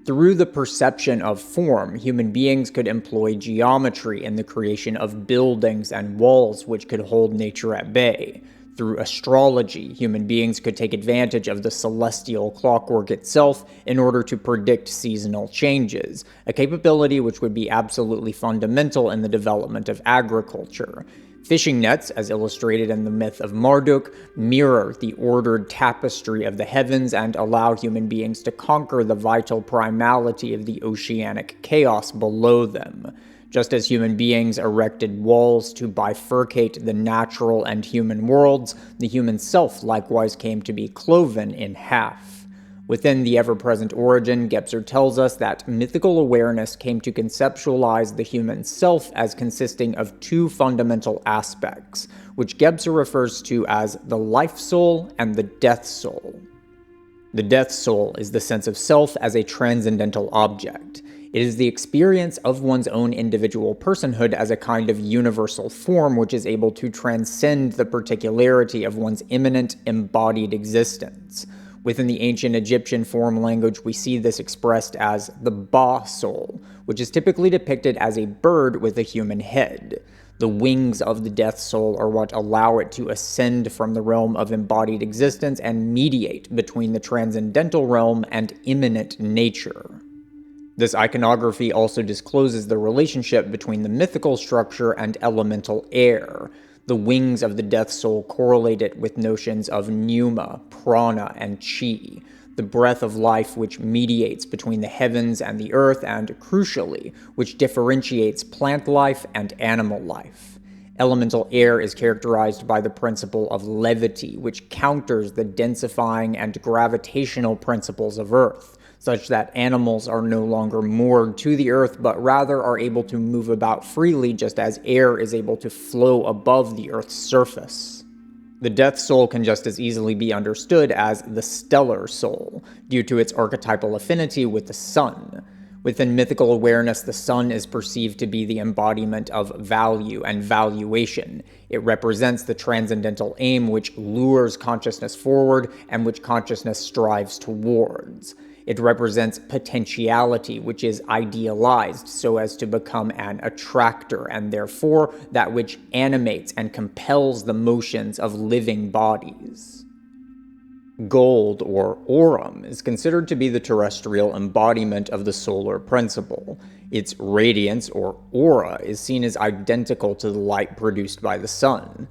Through the perception of form, human beings could employ geometry in the creation of buildings and walls which could hold nature at bay. Through astrology, human beings could take advantage of the celestial clockwork itself in order to predict seasonal changes, a capability which would be absolutely fundamental in the development of agriculture. Fishing nets, as illustrated in the myth of Marduk, mirror the ordered tapestry of the heavens and allow human beings to conquer the vital primality of the oceanic chaos below them. Just as human beings erected walls to bifurcate the natural and human worlds, the human self likewise came to be cloven in half. Within the ever-present origin, Gebser tells us that mythical awareness came to conceptualize the human self as consisting of two fundamental aspects, which Gebser refers to as the life soul and the death soul. The death soul is the sense of self as a transcendental object. It is the experience of one's own individual personhood as a kind of universal form which is able to transcend the particularity of one's immanent, embodied existence. Within the ancient Egyptian form language, we see this expressed as the Ba soul, which is typically depicted as a bird with a human head. The wings of the death soul are what allow it to ascend from the realm of embodied existence and mediate between the transcendental realm and immanent nature. This iconography also discloses the relationship between the mythical structure and elemental air. The wings of the death soul correlate it with notions of pneuma, prana, and chi, the breath of life which mediates between the heavens and the earth and, crucially, which differentiates plant life and animal life. Elemental air is characterized by the principle of levity, which counters the densifying and gravitational principles of Earth, such that animals are no longer moored to the Earth, but rather are able to move about freely just as air is able to flow above the Earth's surface. The Death Soul can just as easily be understood as the stellar soul, due to its archetypal affinity with the sun. Within mythical awareness, the sun is perceived to be the embodiment of value and valuation. It represents the transcendental aim which lures consciousness forward and which consciousness strives towards. It represents potentiality, which is idealized so as to become an attractor, and therefore that which animates and compels the motions of living bodies. Gold, or aurum, is considered to be the terrestrial embodiment of the solar principle. Its radiance, or aura, is seen as identical to the light produced by the sun.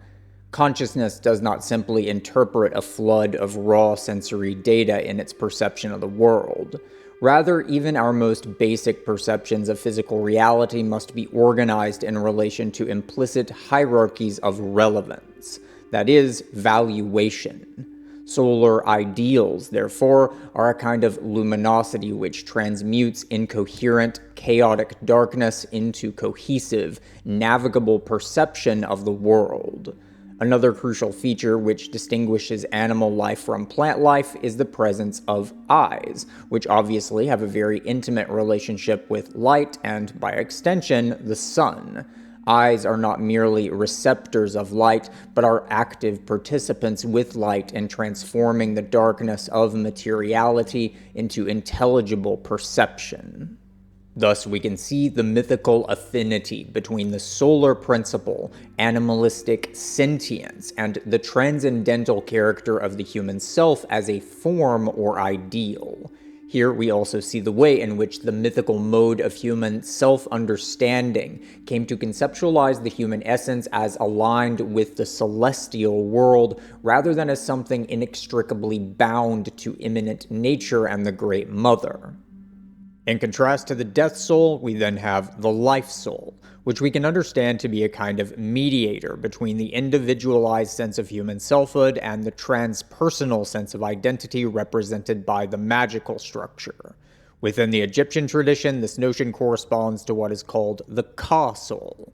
Consciousness does not simply interpret a flood of raw sensory data in its perception of the world. Rather, even our most basic perceptions of physical reality must be organized in relation to implicit hierarchies of relevance, that is, valuation. Solar ideals, therefore, are a kind of luminosity which transmutes incoherent, chaotic darkness into cohesive, navigable perception of the world. Another crucial feature which distinguishes animal life from plant life is the presence of eyes, which obviously have a very intimate relationship with light and, by extension, the sun. Eyes are not merely receptors of light, but are active participants with light in transforming the darkness of materiality into intelligible perception. Thus, we can see the mythical affinity between the solar principle, animalistic sentience, and the transcendental character of the human self as a form or ideal. Here we also see the way in which the mythical mode of human self-understanding came to conceptualize the human essence as aligned with the celestial world, rather than as something inextricably bound to immanent nature and the Great Mother. In contrast to the Death Soul, we then have the Life Soul, which we can understand to be a kind of mediator between the individualized sense of human selfhood and the transpersonal sense of identity represented by the magical structure. Within the Egyptian tradition, this notion corresponds to what is called the Ka Soul.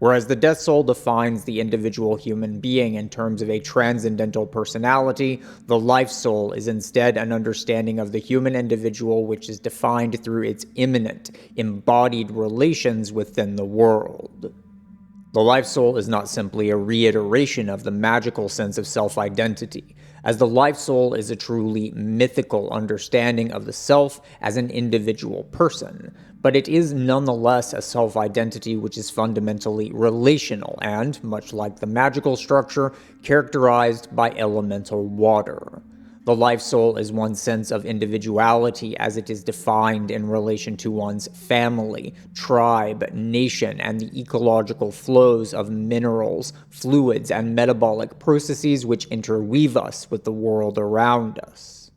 Whereas the Death Soul defines the individual human being in terms of a transcendental personality, the Life Soul is instead an understanding of the human individual which is defined through its immanent, embodied relations within the world. The Life Soul is not simply a reiteration of the magical sense of self-identity, as the Life Soul is a truly mythical understanding of the self as an individual person, but it is nonetheless a self-identity which is fundamentally relational and, much like the magical structure, characterized by elemental water. The Life Soul is one's sense of individuality as it is defined in relation to one's family, tribe, nation, and the ecological flows of minerals, fluids, and metabolic processes which interweave us with the world around us.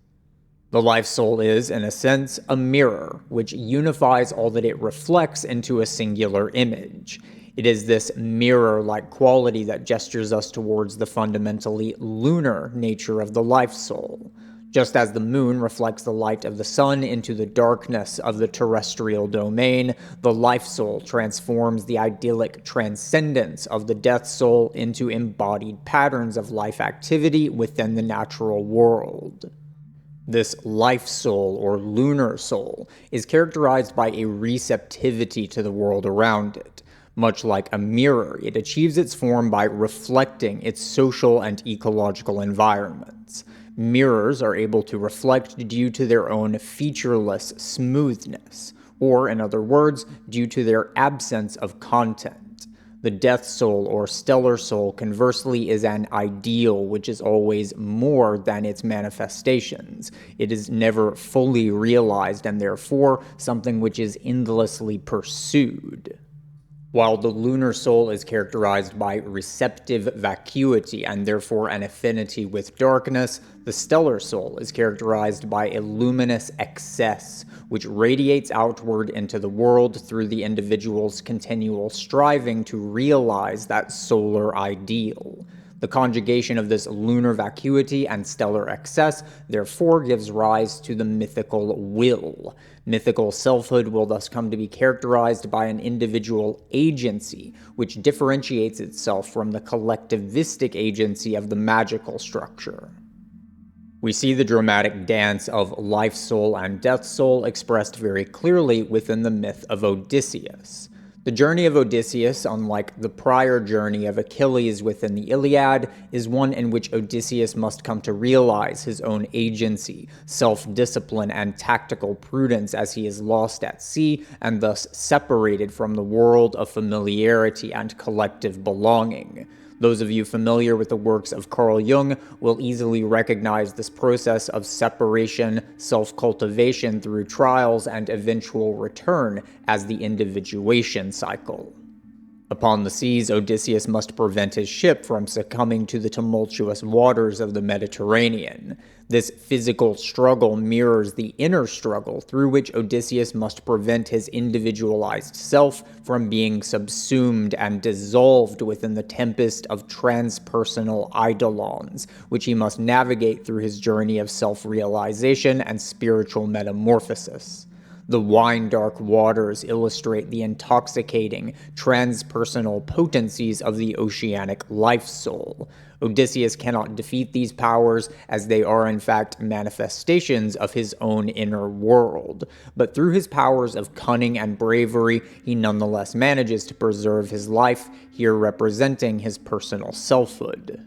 The Life Soul is, in a sense, a mirror, which unifies all that it reflects into a singular image. It is this mirror-like quality that gestures us towards the fundamentally lunar nature of the Life Soul. Just as the moon reflects the light of the sun into the darkness of the terrestrial domain, the Life Soul transforms the idyllic transcendence of the Death Soul into embodied patterns of life activity within the natural world. This Life Soul, or lunar soul, is characterized by a receptivity to the world around it. Much like a mirror, it achieves its form by reflecting its social and ecological environments. Mirrors are able to reflect due to their own featureless smoothness, or in other words, due to their absence of content. The Death Soul, or Stellar Soul, conversely is an ideal which is always more than its manifestations. It is never fully realized and therefore something which is endlessly pursued. While the lunar soul is characterized by receptive vacuity and therefore an affinity with darkness, the stellar soul is characterized by a luminous excess, which radiates outward into the world through the individual's continual striving to realize that solar ideal. The conjugation of this lunar vacuity and stellar excess therefore gives rise to the mythical will. Mythical selfhood will thus come to be characterized by an individual agency, which differentiates itself from the collectivistic agency of the magical structure. We see the dramatic dance of life soul and death soul expressed very clearly within the myth of Odysseus. The journey of Odysseus, unlike the prior journey of Achilles within the Iliad, is one in which Odysseus must come to realize his own agency, self-discipline, and tactical prudence as he is lost at sea and thus separated from the world of familiarity and collective belonging. Those of you familiar with the works of Carl Jung will easily recognize this process of separation, self-cultivation through trials, and eventual return as the individuation cycle. Upon the seas, Odysseus must prevent his ship from succumbing to the tumultuous waters of the Mediterranean. This physical struggle mirrors the inner struggle through which Odysseus must prevent his individualized self from being subsumed and dissolved within the tempest of transpersonal eidolons, which he must navigate through his journey of self-realization and spiritual metamorphosis. The wine-dark waters illustrate the intoxicating, transpersonal potencies of the oceanic life soul. Odysseus cannot defeat these powers, as they are in fact manifestations of his own inner world. But through his powers of cunning and bravery, he nonetheless manages to preserve his life, here representing his personal selfhood.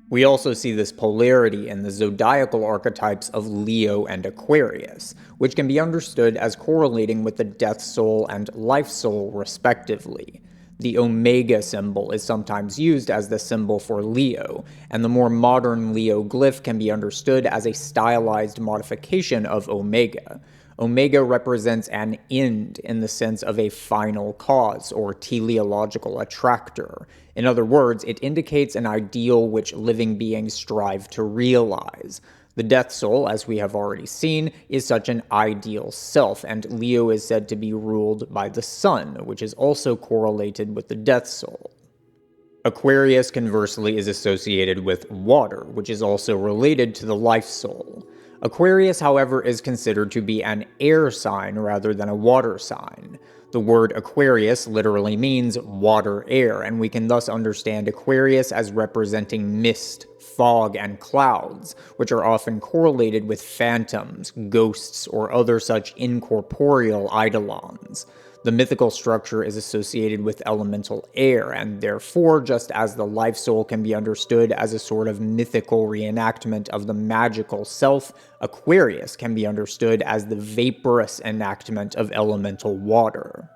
We also see this polarity in the zodiacal archetypes of Leo and Aquarius, which can be understood as correlating with the death soul and life soul respectively. The omega symbol is sometimes used as the symbol for Leo, and the more modern Leo glyph can be understood as a stylized modification of omega. Omega represents an end in the sense of a final cause or teleological attractor. In other words, it indicates an ideal which living beings strive to realize. The death soul, as we have already seen, is such an ideal self, and Leo is said to be ruled by the sun, which is also correlated with the death soul. Aquarius, conversely, is associated with water, which is also related to the life soul. Aquarius, however, is considered to be an air sign rather than a water sign. The word Aquarius literally means water-air, and we can thus understand Aquarius as representing mist, fog, and clouds, which are often correlated with phantoms, ghosts, or other such incorporeal eidolons. The mythical structure is associated with elemental air, and therefore, just as the life soul can be understood as a sort of mythical reenactment of the magical self, Aquarius can be understood as the vaporous enactment of elemental water.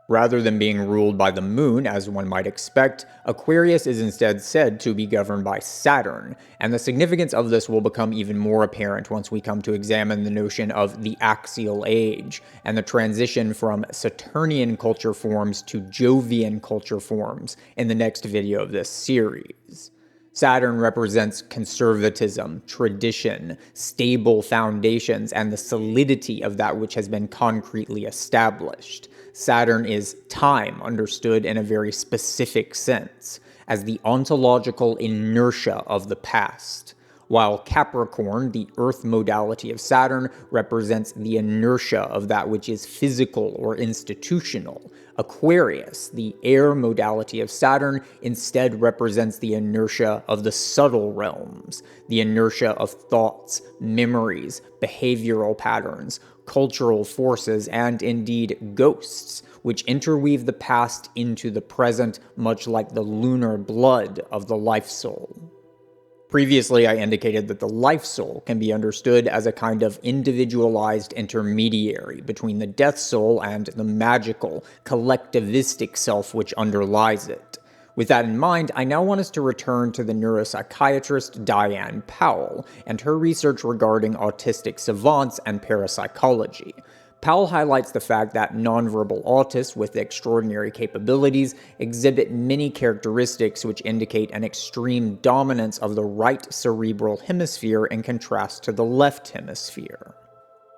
Rather than being ruled by the moon, as one might expect, Aquarius is instead said to be governed by Saturn, and the significance of this will become even more apparent once we come to examine the notion of the axial age, and the transition from Saturnian culture forms to Jovian culture forms in the next video of this series. Saturn represents conservatism, tradition, stable foundations, and the solidity of that which has been concretely established. Saturn is time, understood in a very specific sense, as the ontological inertia of the past, while Capricorn, the earth modality of Saturn, represents the inertia of that which is physical or institutional. Aquarius, the air modality of Saturn, instead represents the inertia of the subtle realms, the inertia of thoughts, memories, behavioral patterns, cultural forces, and indeed ghosts, which interweave the past into the present, much like the lunar blood of the life soul. Previously, I indicated that the life soul can be understood as a kind of individualized intermediary between the death soul and the magical, collectivistic self which underlies it. With that in mind, I now want us to return to the neuropsychiatrist Diane Powell and her research regarding autistic savants and parapsychology. Powell highlights the fact that nonverbal autists with extraordinary capabilities exhibit many characteristics which indicate an extreme dominance of the right cerebral hemisphere in contrast to the left hemisphere.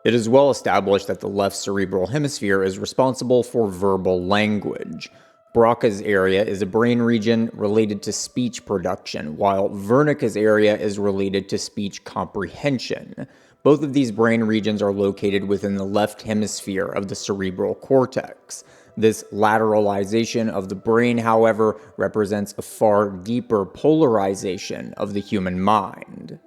It is well established that the left cerebral hemisphere is responsible for verbal language. Broca's area is a brain region related to speech production, while Wernicke's area is related to speech comprehension. Both of these brain regions are located within the left hemisphere of the cerebral cortex. This lateralization of the brain, however, represents a far deeper polarization of the human mind.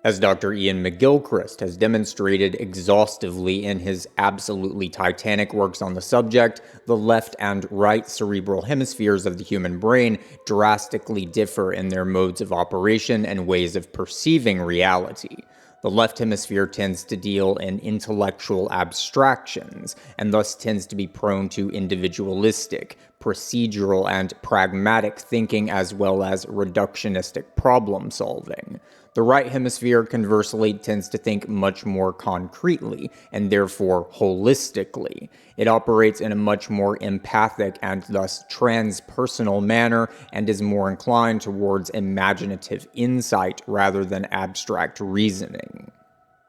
As Dr. Ian McGilchrist has demonstrated exhaustively in his absolutely titanic works on the subject, the left and right cerebral hemispheres of the human brain drastically differ in their modes of operation and ways of perceiving reality. The left hemisphere tends to deal in intellectual abstractions, and thus tends to be prone to individualistic, procedural, and pragmatic thinking as well as reductionistic problem solving. The right hemisphere, conversely, tends to think much more concretely, and therefore holistically. It operates in a much more empathic and thus transpersonal manner, and is more inclined towards imaginative insight rather than abstract reasoning.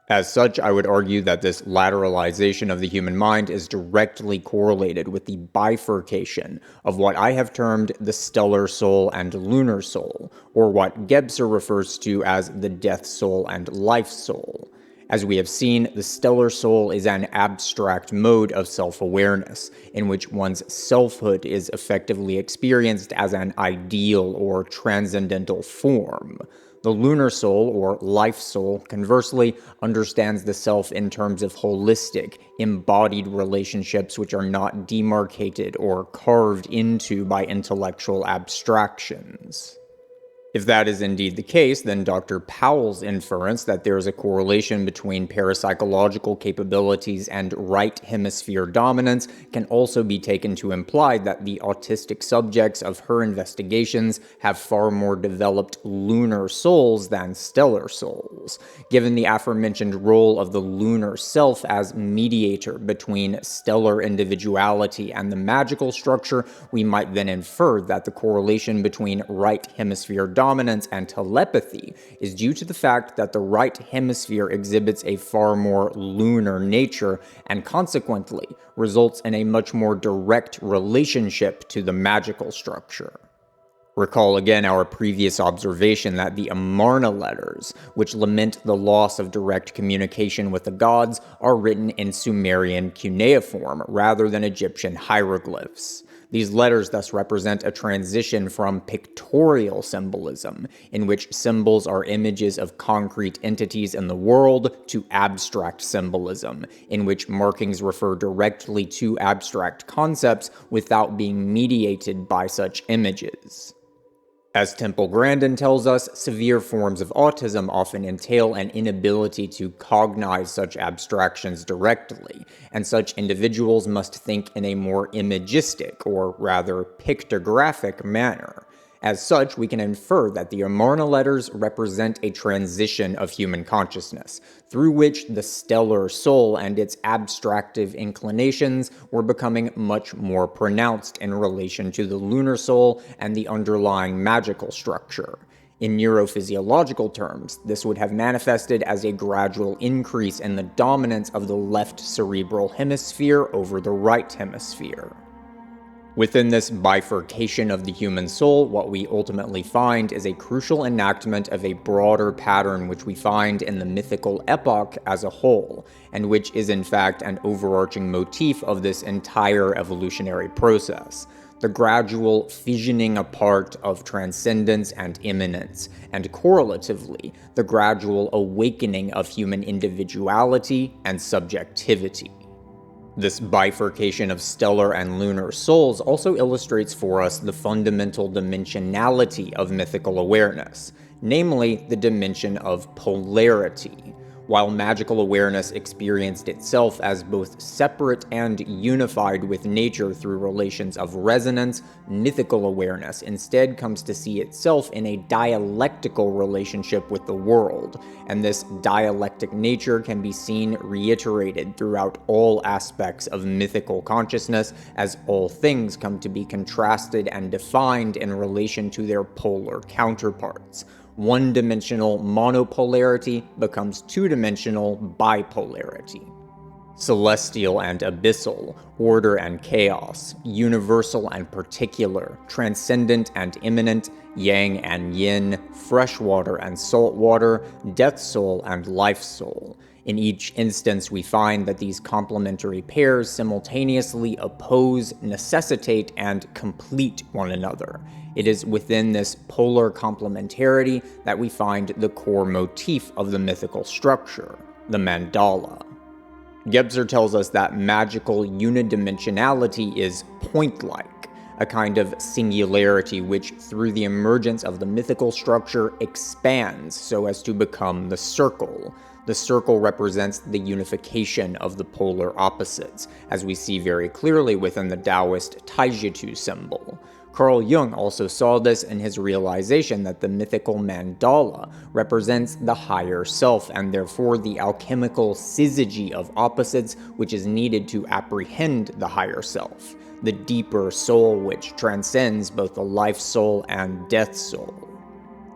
As such, I would argue that this lateralization of the human mind is directly correlated with the bifurcation of what I have termed the stellar soul and lunar soul, or what Gebser refers to as the death soul and life soul. As we have seen, the stellar soul is an abstract mode of self-awareness, in which one's selfhood is effectively experienced as an ideal or transcendental form. The lunar soul, or life soul, conversely, understands the self in terms of holistic, embodied relationships which are not demarcated or carved into by intellectual abstractions. If that is indeed the case, then Dr. Powell's inference that there is a correlation between parapsychological capabilities and right hemisphere dominance can also be taken to imply that the autistic subjects of her investigations have far more developed lunar souls than stellar souls. Given the aforementioned role of the lunar self as mediator between stellar individuality and the magical structure, we might then infer that the correlation between right hemisphere dominance and telepathy is due to the fact that the right hemisphere exhibits a far more lunar nature and consequently results in a much more direct relationship to the magical structure. Recall again our previous observation that the Amarna letters, which lament the loss of direct communication with the gods, are written in Sumerian cuneiform rather than Egyptian hieroglyphs. These letters thus represent a transition from pictorial symbolism, in which symbols are images of concrete entities in the world, to abstract symbolism, in which markings refer directly to abstract concepts without being mediated by such images. As Temple Grandin tells us, severe forms of autism often entail an inability to cognize such abstractions directly, and such individuals must think in a more imagistic, or rather pictographic manner. As such, we can infer that the Amarna letters represent a transition of human consciousness, through which the stellar soul and its abstractive inclinations were becoming much more pronounced in relation to the lunar soul and the underlying magical structure. In neurophysiological terms, this would have manifested as a gradual increase in the dominance of the left cerebral hemisphere over the right hemisphere. Within this bifurcation of the human soul, what we ultimately find is a crucial enactment of a broader pattern which we find in the mythical epoch as a whole, and which is in fact an overarching motif of this entire evolutionary process: the gradual fissioning apart of transcendence and immanence, and correlatively, the gradual awakening of human individuality and subjectivity. This bifurcation of stellar and lunar souls also illustrates for us the fundamental dimensionality of mythical awareness, namely the dimension of polarity. While magical awareness experienced itself as both separate and unified with nature through relations of resonance, mythical awareness instead comes to see itself in a dialectical relationship with the world, and this dialectic nature can be seen reiterated throughout all aspects of mythical consciousness as all things come to be contrasted and defined in relation to their polar counterparts. One-dimensional monopolarity becomes two-dimensional bipolarity. Celestial and abyssal, order and chaos, universal and particular, transcendent and immanent, yang and yin, freshwater and saltwater, death soul and life soul. In each instance, we find that these complementary pairs simultaneously oppose, necessitate, and complete one another. It is within this polar complementarity that we find the core motif of the mythical structure, the mandala. Gebser tells us that magical unidimensionality is point-like, a kind of singularity which, through the emergence of the mythical structure, expands so as to become the circle. The circle represents the unification of the polar opposites, as we see very clearly within the Taoist Taijitu symbol. Carl Jung also saw this in his realization that the mythical mandala represents the higher self and therefore the alchemical syzygy of opposites which is needed to apprehend the higher self, the deeper soul which transcends both the life soul and death soul.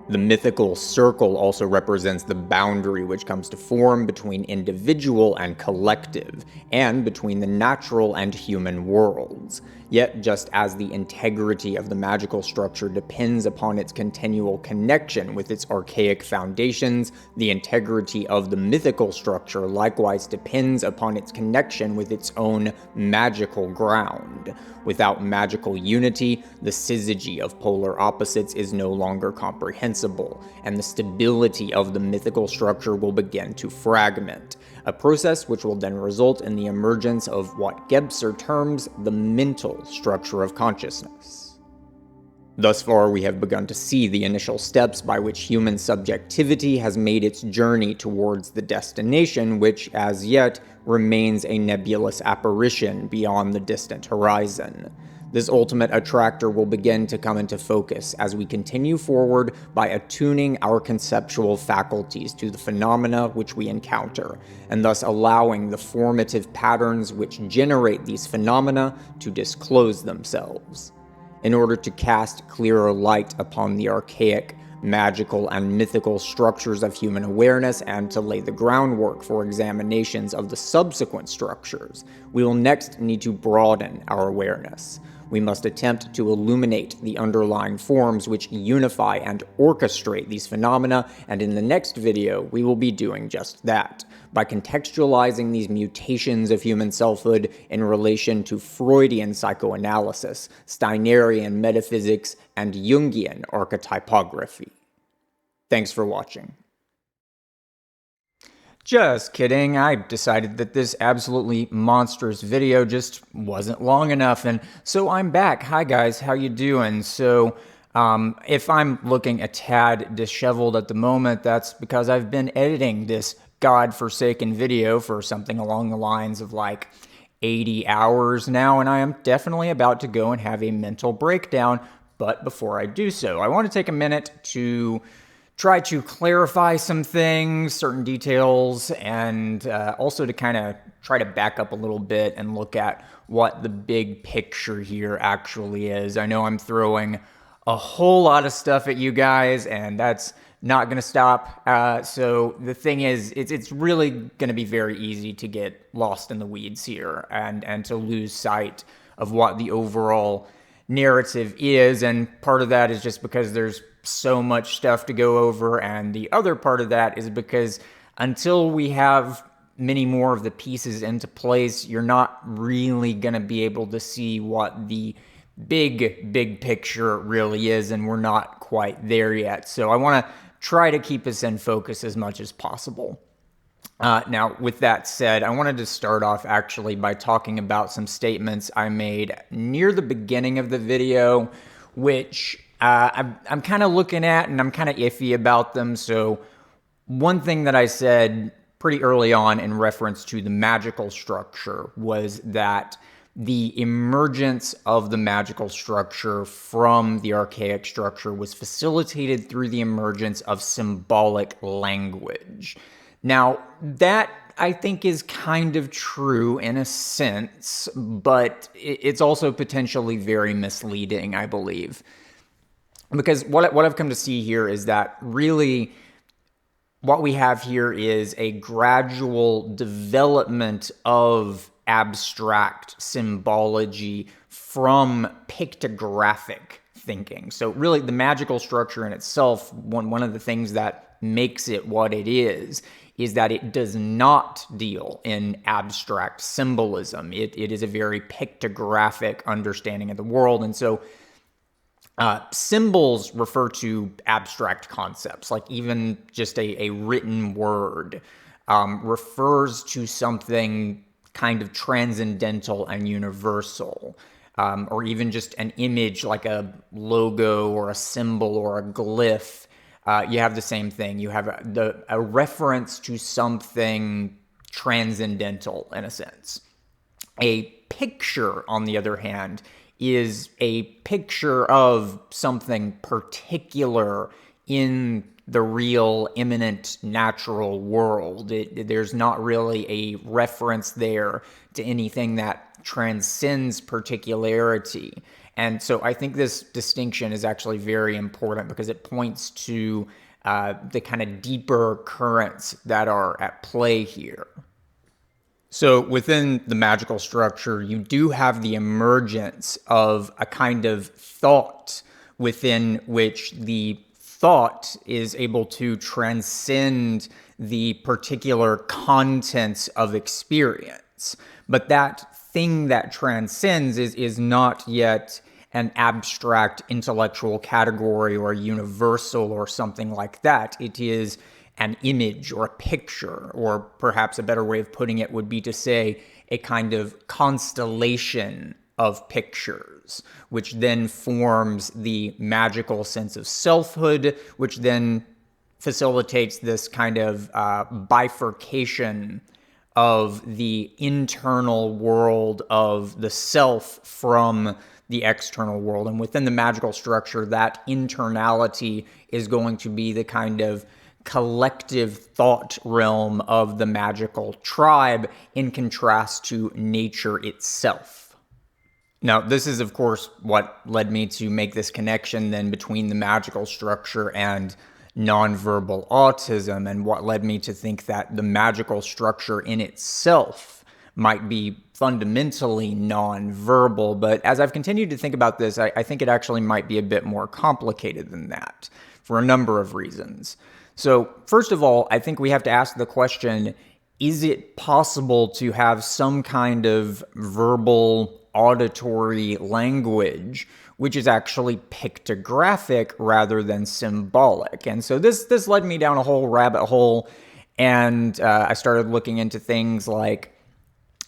The mythical circle also represents the boundary which comes to form between individual and collective, and between the natural and human worlds. Yet, just as the integrity of the magical structure depends upon its continual connection with its archaic foundations, the integrity of the mythical structure likewise depends upon its connection with its own magical ground. Without magical unity, the syzygy of polar opposites is no longer comprehensible, and the stability of the mythical structure will begin to fragment, a process which will then result in the emergence of what Gebser terms the mental structure of consciousness. Thus far, we have begun to see the initial steps by which human subjectivity has made its journey towards the destination which, as yet, remains a nebulous apparition beyond the distant horizon. This ultimate attractor will begin to come into focus as we continue forward by attuning our conceptual faculties to the phenomena which we encounter, and thus allowing the formative patterns which generate these phenomena to disclose themselves. In order to cast clearer light upon the archaic, magical, and mythical structures of human awareness and to lay the groundwork for examinations of the subsequent structures, we will next need to broaden our awareness. We must attempt to illuminate the underlying forms which unify and orchestrate these phenomena, and in the next video, we will be doing just that, by contextualizing these mutations of human selfhood in relation to Freudian psychoanalysis, Steinerian metaphysics, and Jungian archetypography. Thanks for watching. Just kidding, I decided that this absolutely monstrous video just wasn't long enough, and so I'm back. Hi guys, how you doing? So, if I'm looking a tad disheveled at the moment, that's because I've been editing this godforsaken video for something along the lines of like 80 hours now, and I am definitely about to go and have a mental breakdown, but before I do so, I want to take a minute to try to clarify some things, certain details, and also to kind of try to back up a little bit and look at what the big picture here actually is. I know I'm throwing a whole lot of stuff at you guys, and that's not going to stop. So the thing is, it's really going to be very easy to get lost in the weeds here and to lose sight of what the overall narrative is, and part of that is just because there's so much stuff to go over, and the other part of that is because until we have many more of the pieces into place, you're not really going to be able to see what the big picture really is, and we're not quite there yet. So I want to try to keep us in focus as much as possible. Now, with that said, I wanted to start off actually by talking about some statements I made near the beginning of the video, which I'm kind of looking at and I'm kind of iffy about them. So one thing that I said pretty early on in reference to the magical structure was that the emergence of the magical structure from the archaic structure was facilitated through the emergence of symbolic language. Now, that I think is kind of true in a sense, but it's also potentially very misleading, I believe. Because what I've come to see here is that really what we have here is a gradual development of abstract symbology from pictographic thinking. So really the magical structure in itself, one of the things that makes it what it is that it does not deal in abstract symbolism. It is a very pictographic understanding of the world. And so symbols refer to abstract concepts, like even just a written word refers to something kind of transcendental and universal, or even just an image like a logo or a symbol or a glyph. You have the same thing. You have a reference to something transcendental in a sense. A picture, on the other hand, is a picture of something particular in the real, imminent, natural world. There's not really a reference there to anything that transcends particularity. And so I think this distinction is actually very important because it points to the kind of deeper currents that are at play here. So within the magical structure, you do have the emergence of a kind of thought within which the thought is able to transcend the particular contents of experience. But that thing that transcends is not yet an abstract intellectual category or universal or something like that. It is an image or a picture, or perhaps a better way of putting it would be to say a kind of constellation of pictures, which then forms the magical sense of selfhood, which then facilitates this kind of bifurcation of the internal world of the self from the external world. And within the magical structure, that internality is going to be the kind of collective thought realm of the magical tribe in contrast to nature itself. Now, this is, of course, what led me to make this connection then between the magical structure and nonverbal autism, and what led me to think that the magical structure in itself might be fundamentally nonverbal. But as I've continued to think about this, I think it actually might be a bit more complicated than that for a number of reasons. So first of all, I think we have to ask the question, is it possible to have some kind of verbal auditory language which is actually pictographic rather than symbolic? And so this led me down a whole rabbit hole, and I started looking into things like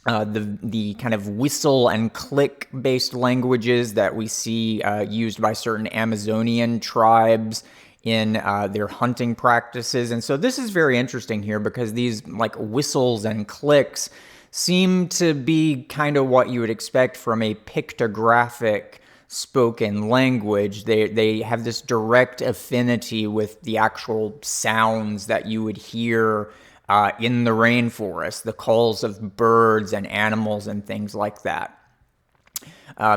the kind of whistle and click based languages that we see used by certain Amazonian tribes in their hunting practices. And so this is very interesting here because these like whistles and clicks seem to be kind of what you would expect from a pictographic spoken language. They have this direct affinity with the actual sounds that you would hear in the rainforest, the calls of birds and animals and things like that.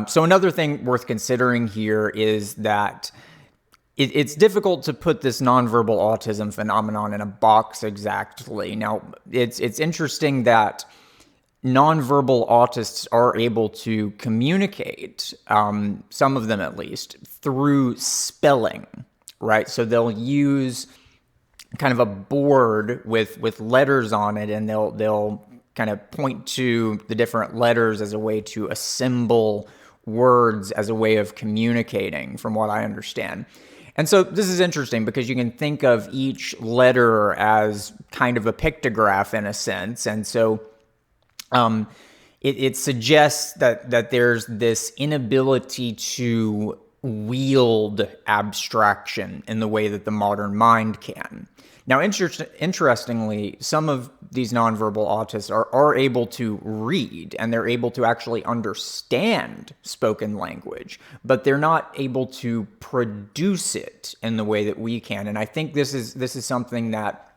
So another thing worth considering here is that it's difficult to put this nonverbal autism phenomenon in a box exactly. Now, it's interesting that nonverbal autists are able to communicate, some of them at least, through spelling, right? So they'll use kind of a board with letters on it, and they'll kind of point to the different letters as a way to assemble words as a way of communicating, from what I understand. And so this is interesting because you can think of each letter as kind of a pictograph in a sense. And so it suggests that there's this inability to wield abstraction in the way that the modern mind can. Now, interestingly, some of these nonverbal autists are able to read, and they're able to actually understand spoken language, but they're not able to produce it in the way that we can. And I think this is something that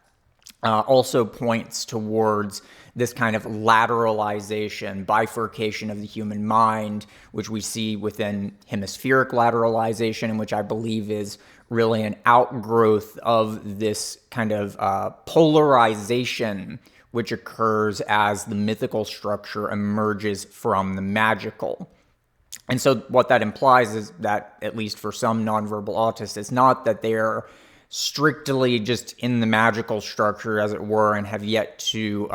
also points towards this kind of lateralization, bifurcation of the human mind, which we see within hemispheric lateralization, and which I believe is really an outgrowth of this kind of polarization which occurs as the mythical structure emerges from the magical. And so what that implies is that, at least for some nonverbal autists, it's not that they're strictly just in the magical structure, as it were, and have yet to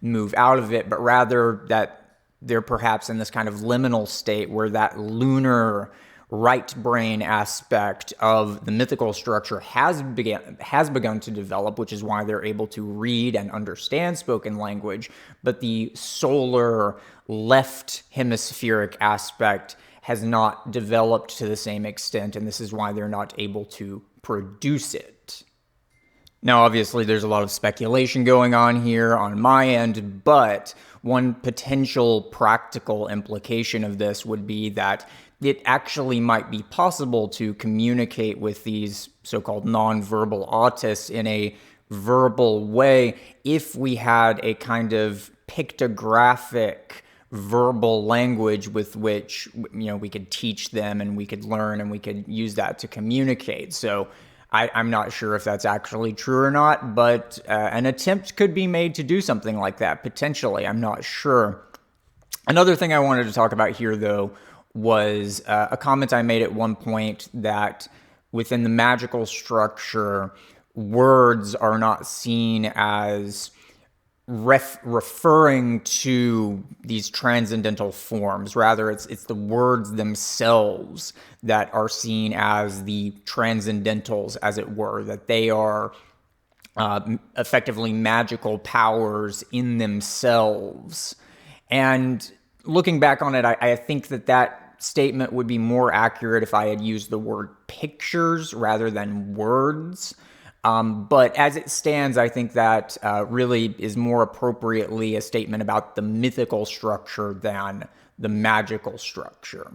move out of it, but rather that they're perhaps in this kind of liminal state where that lunar right brain aspect of the mythical structure has begun to develop, which is why they're able to read and understand spoken language, but the solar left hemispheric aspect has not developed to the same extent, and this is why they're not able to produce it. Now, obviously, there's a lot of speculation going on here on my end, but one potential practical implication of this would be that it actually might be possible to communicate with these so-called nonverbal autists in a verbal way if we had a kind of pictographic verbal language with which, we could teach them and we could learn and we could use that to communicate. So I'm not sure if that's actually true or not, but an attempt could be made to do something like that, potentially. I'm not sure. Another thing I wanted to talk about here, though, was a comment I made at one point that within the magical structure, words are not seen as referring to these transcendental forms. Rather, it's the words themselves that are seen as the transcendentals, as it were, that they are effectively magical powers in themselves. And looking back on it, I think that statement would be more accurate if I had used the word pictures rather than words. But as it stands, I think that really is more appropriately a statement about the mythical structure than the magical structure.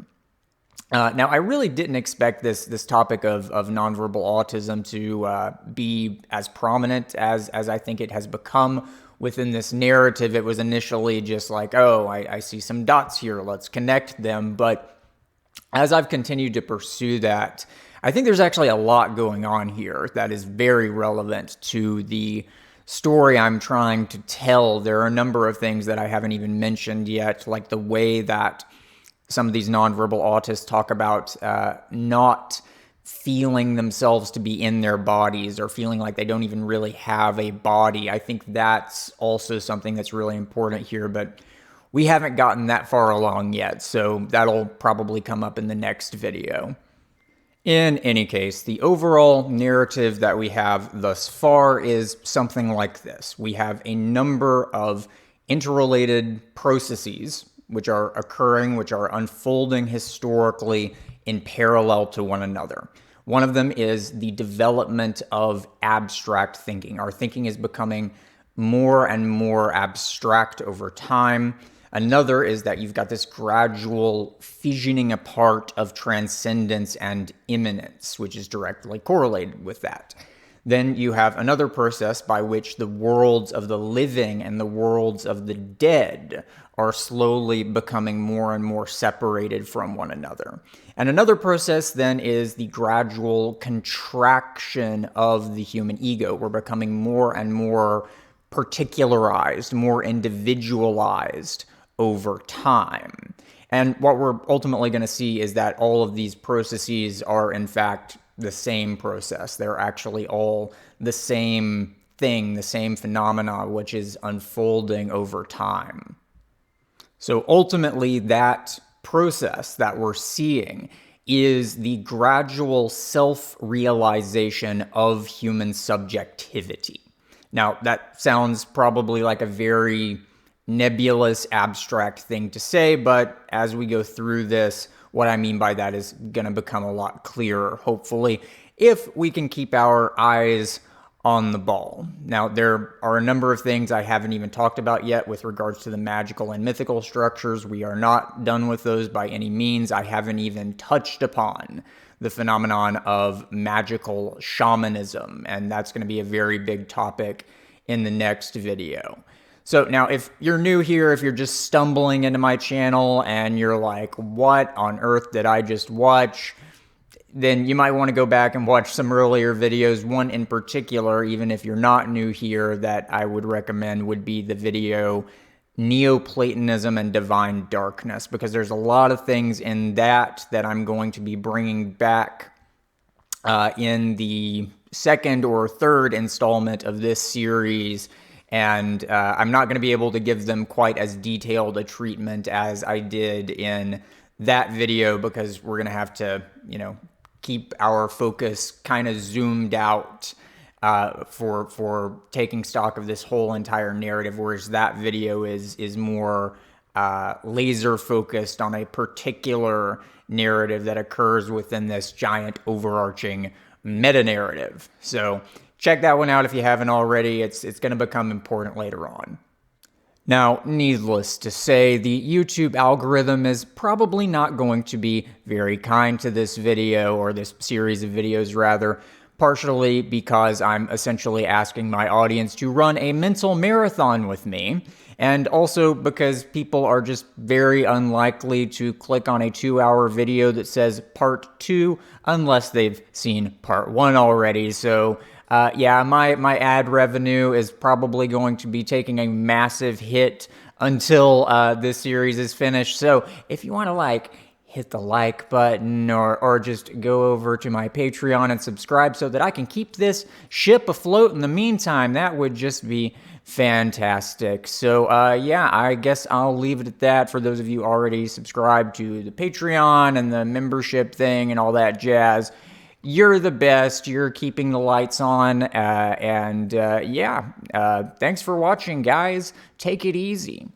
Now, I really didn't expect this topic of nonverbal autism to be as prominent as I think it has become within this narrative. It was initially just like, oh, I see some dots here, let's connect them. But as I've continued to pursue that, I think there's actually a lot going on here that is very relevant to the story I'm trying to tell. There are a number of things that I haven't even mentioned yet, like the way that some of these nonverbal autists talk about not feeling themselves to be in their bodies, or feeling like they don't even really have a body. I think that's also something that's really important here, but we haven't gotten that far along yet, so that'll probably come up in the next video. In any case, the overall narrative that we have thus far is something like this. We have a number of interrelated processes which are occurring, which are unfolding historically in parallel to one another. One of them is the development of abstract thinking. Our thinking is becoming more and more abstract over time. Another is that you've got this gradual fissioning apart of transcendence and immanence, which is directly correlated with that. Then you have another process by which the worlds of the living and the worlds of the dead are slowly becoming more and more separated from one another. And another process then is the gradual contraction of the human ego. We're becoming more and more particularized, more individualized over time. And what we're ultimately going to see is that all of these processes are in fact the same process. They're actually all the same thing, the same phenomena, which is unfolding over time. So ultimately, that process that we're seeing is the gradual self-realization of human subjectivity. Now, that sounds probably like a very nebulous, abstract thing to say, but as we go through this, what I mean by that is going to become a lot clearer, hopefully, if we can keep our eyes on the ball. Now, there are a number of things I haven't even talked about yet with regards to the magical and mythical structures. We are not done with those by any means. I haven't even touched upon the phenomenon of magical shamanism, and that's going to be a very big topic in the next video. So now, if you're new here, if you're just stumbling into my channel and you're like, what on earth did I just watch? Then you might want to go back and watch some earlier videos. One in particular, even if you're not new here, that I would recommend would be the video Neoplatonism and Divine Darkness, because there's a lot of things in that I'm going to be bringing back in the second or third installment of this series. And I'm not going to be able to give them quite as detailed a treatment as I did in that video, because we're going to have to, keep our focus kind of zoomed out for taking stock of this whole entire narrative, whereas that video is more laser focused on a particular narrative that occurs within this giant overarching meta-narrative. So check that one out if you haven't already. It's going to become important later on. Now, needless to say, the YouTube algorithm is probably not going to be very kind to this video, or this series of videos rather, partially because I'm essentially asking my audience to run a mental marathon with me, and also because people are just very unlikely to click on a 2-hour video that says part 2 unless they've seen part 1 already. So yeah, my ad revenue is probably going to be taking a massive hit until this series is finished. So if you want to hit the like button, or just go over to my Patreon and subscribe so that I can keep this ship afloat in the meantime, that would just be fantastic. So yeah, I guess I'll leave it at that. For those of you already subscribed to the Patreon and the membership thing and all that jazz, you're the best. You're keeping the lights on. Yeah, thanks for watching, guys. Take it easy.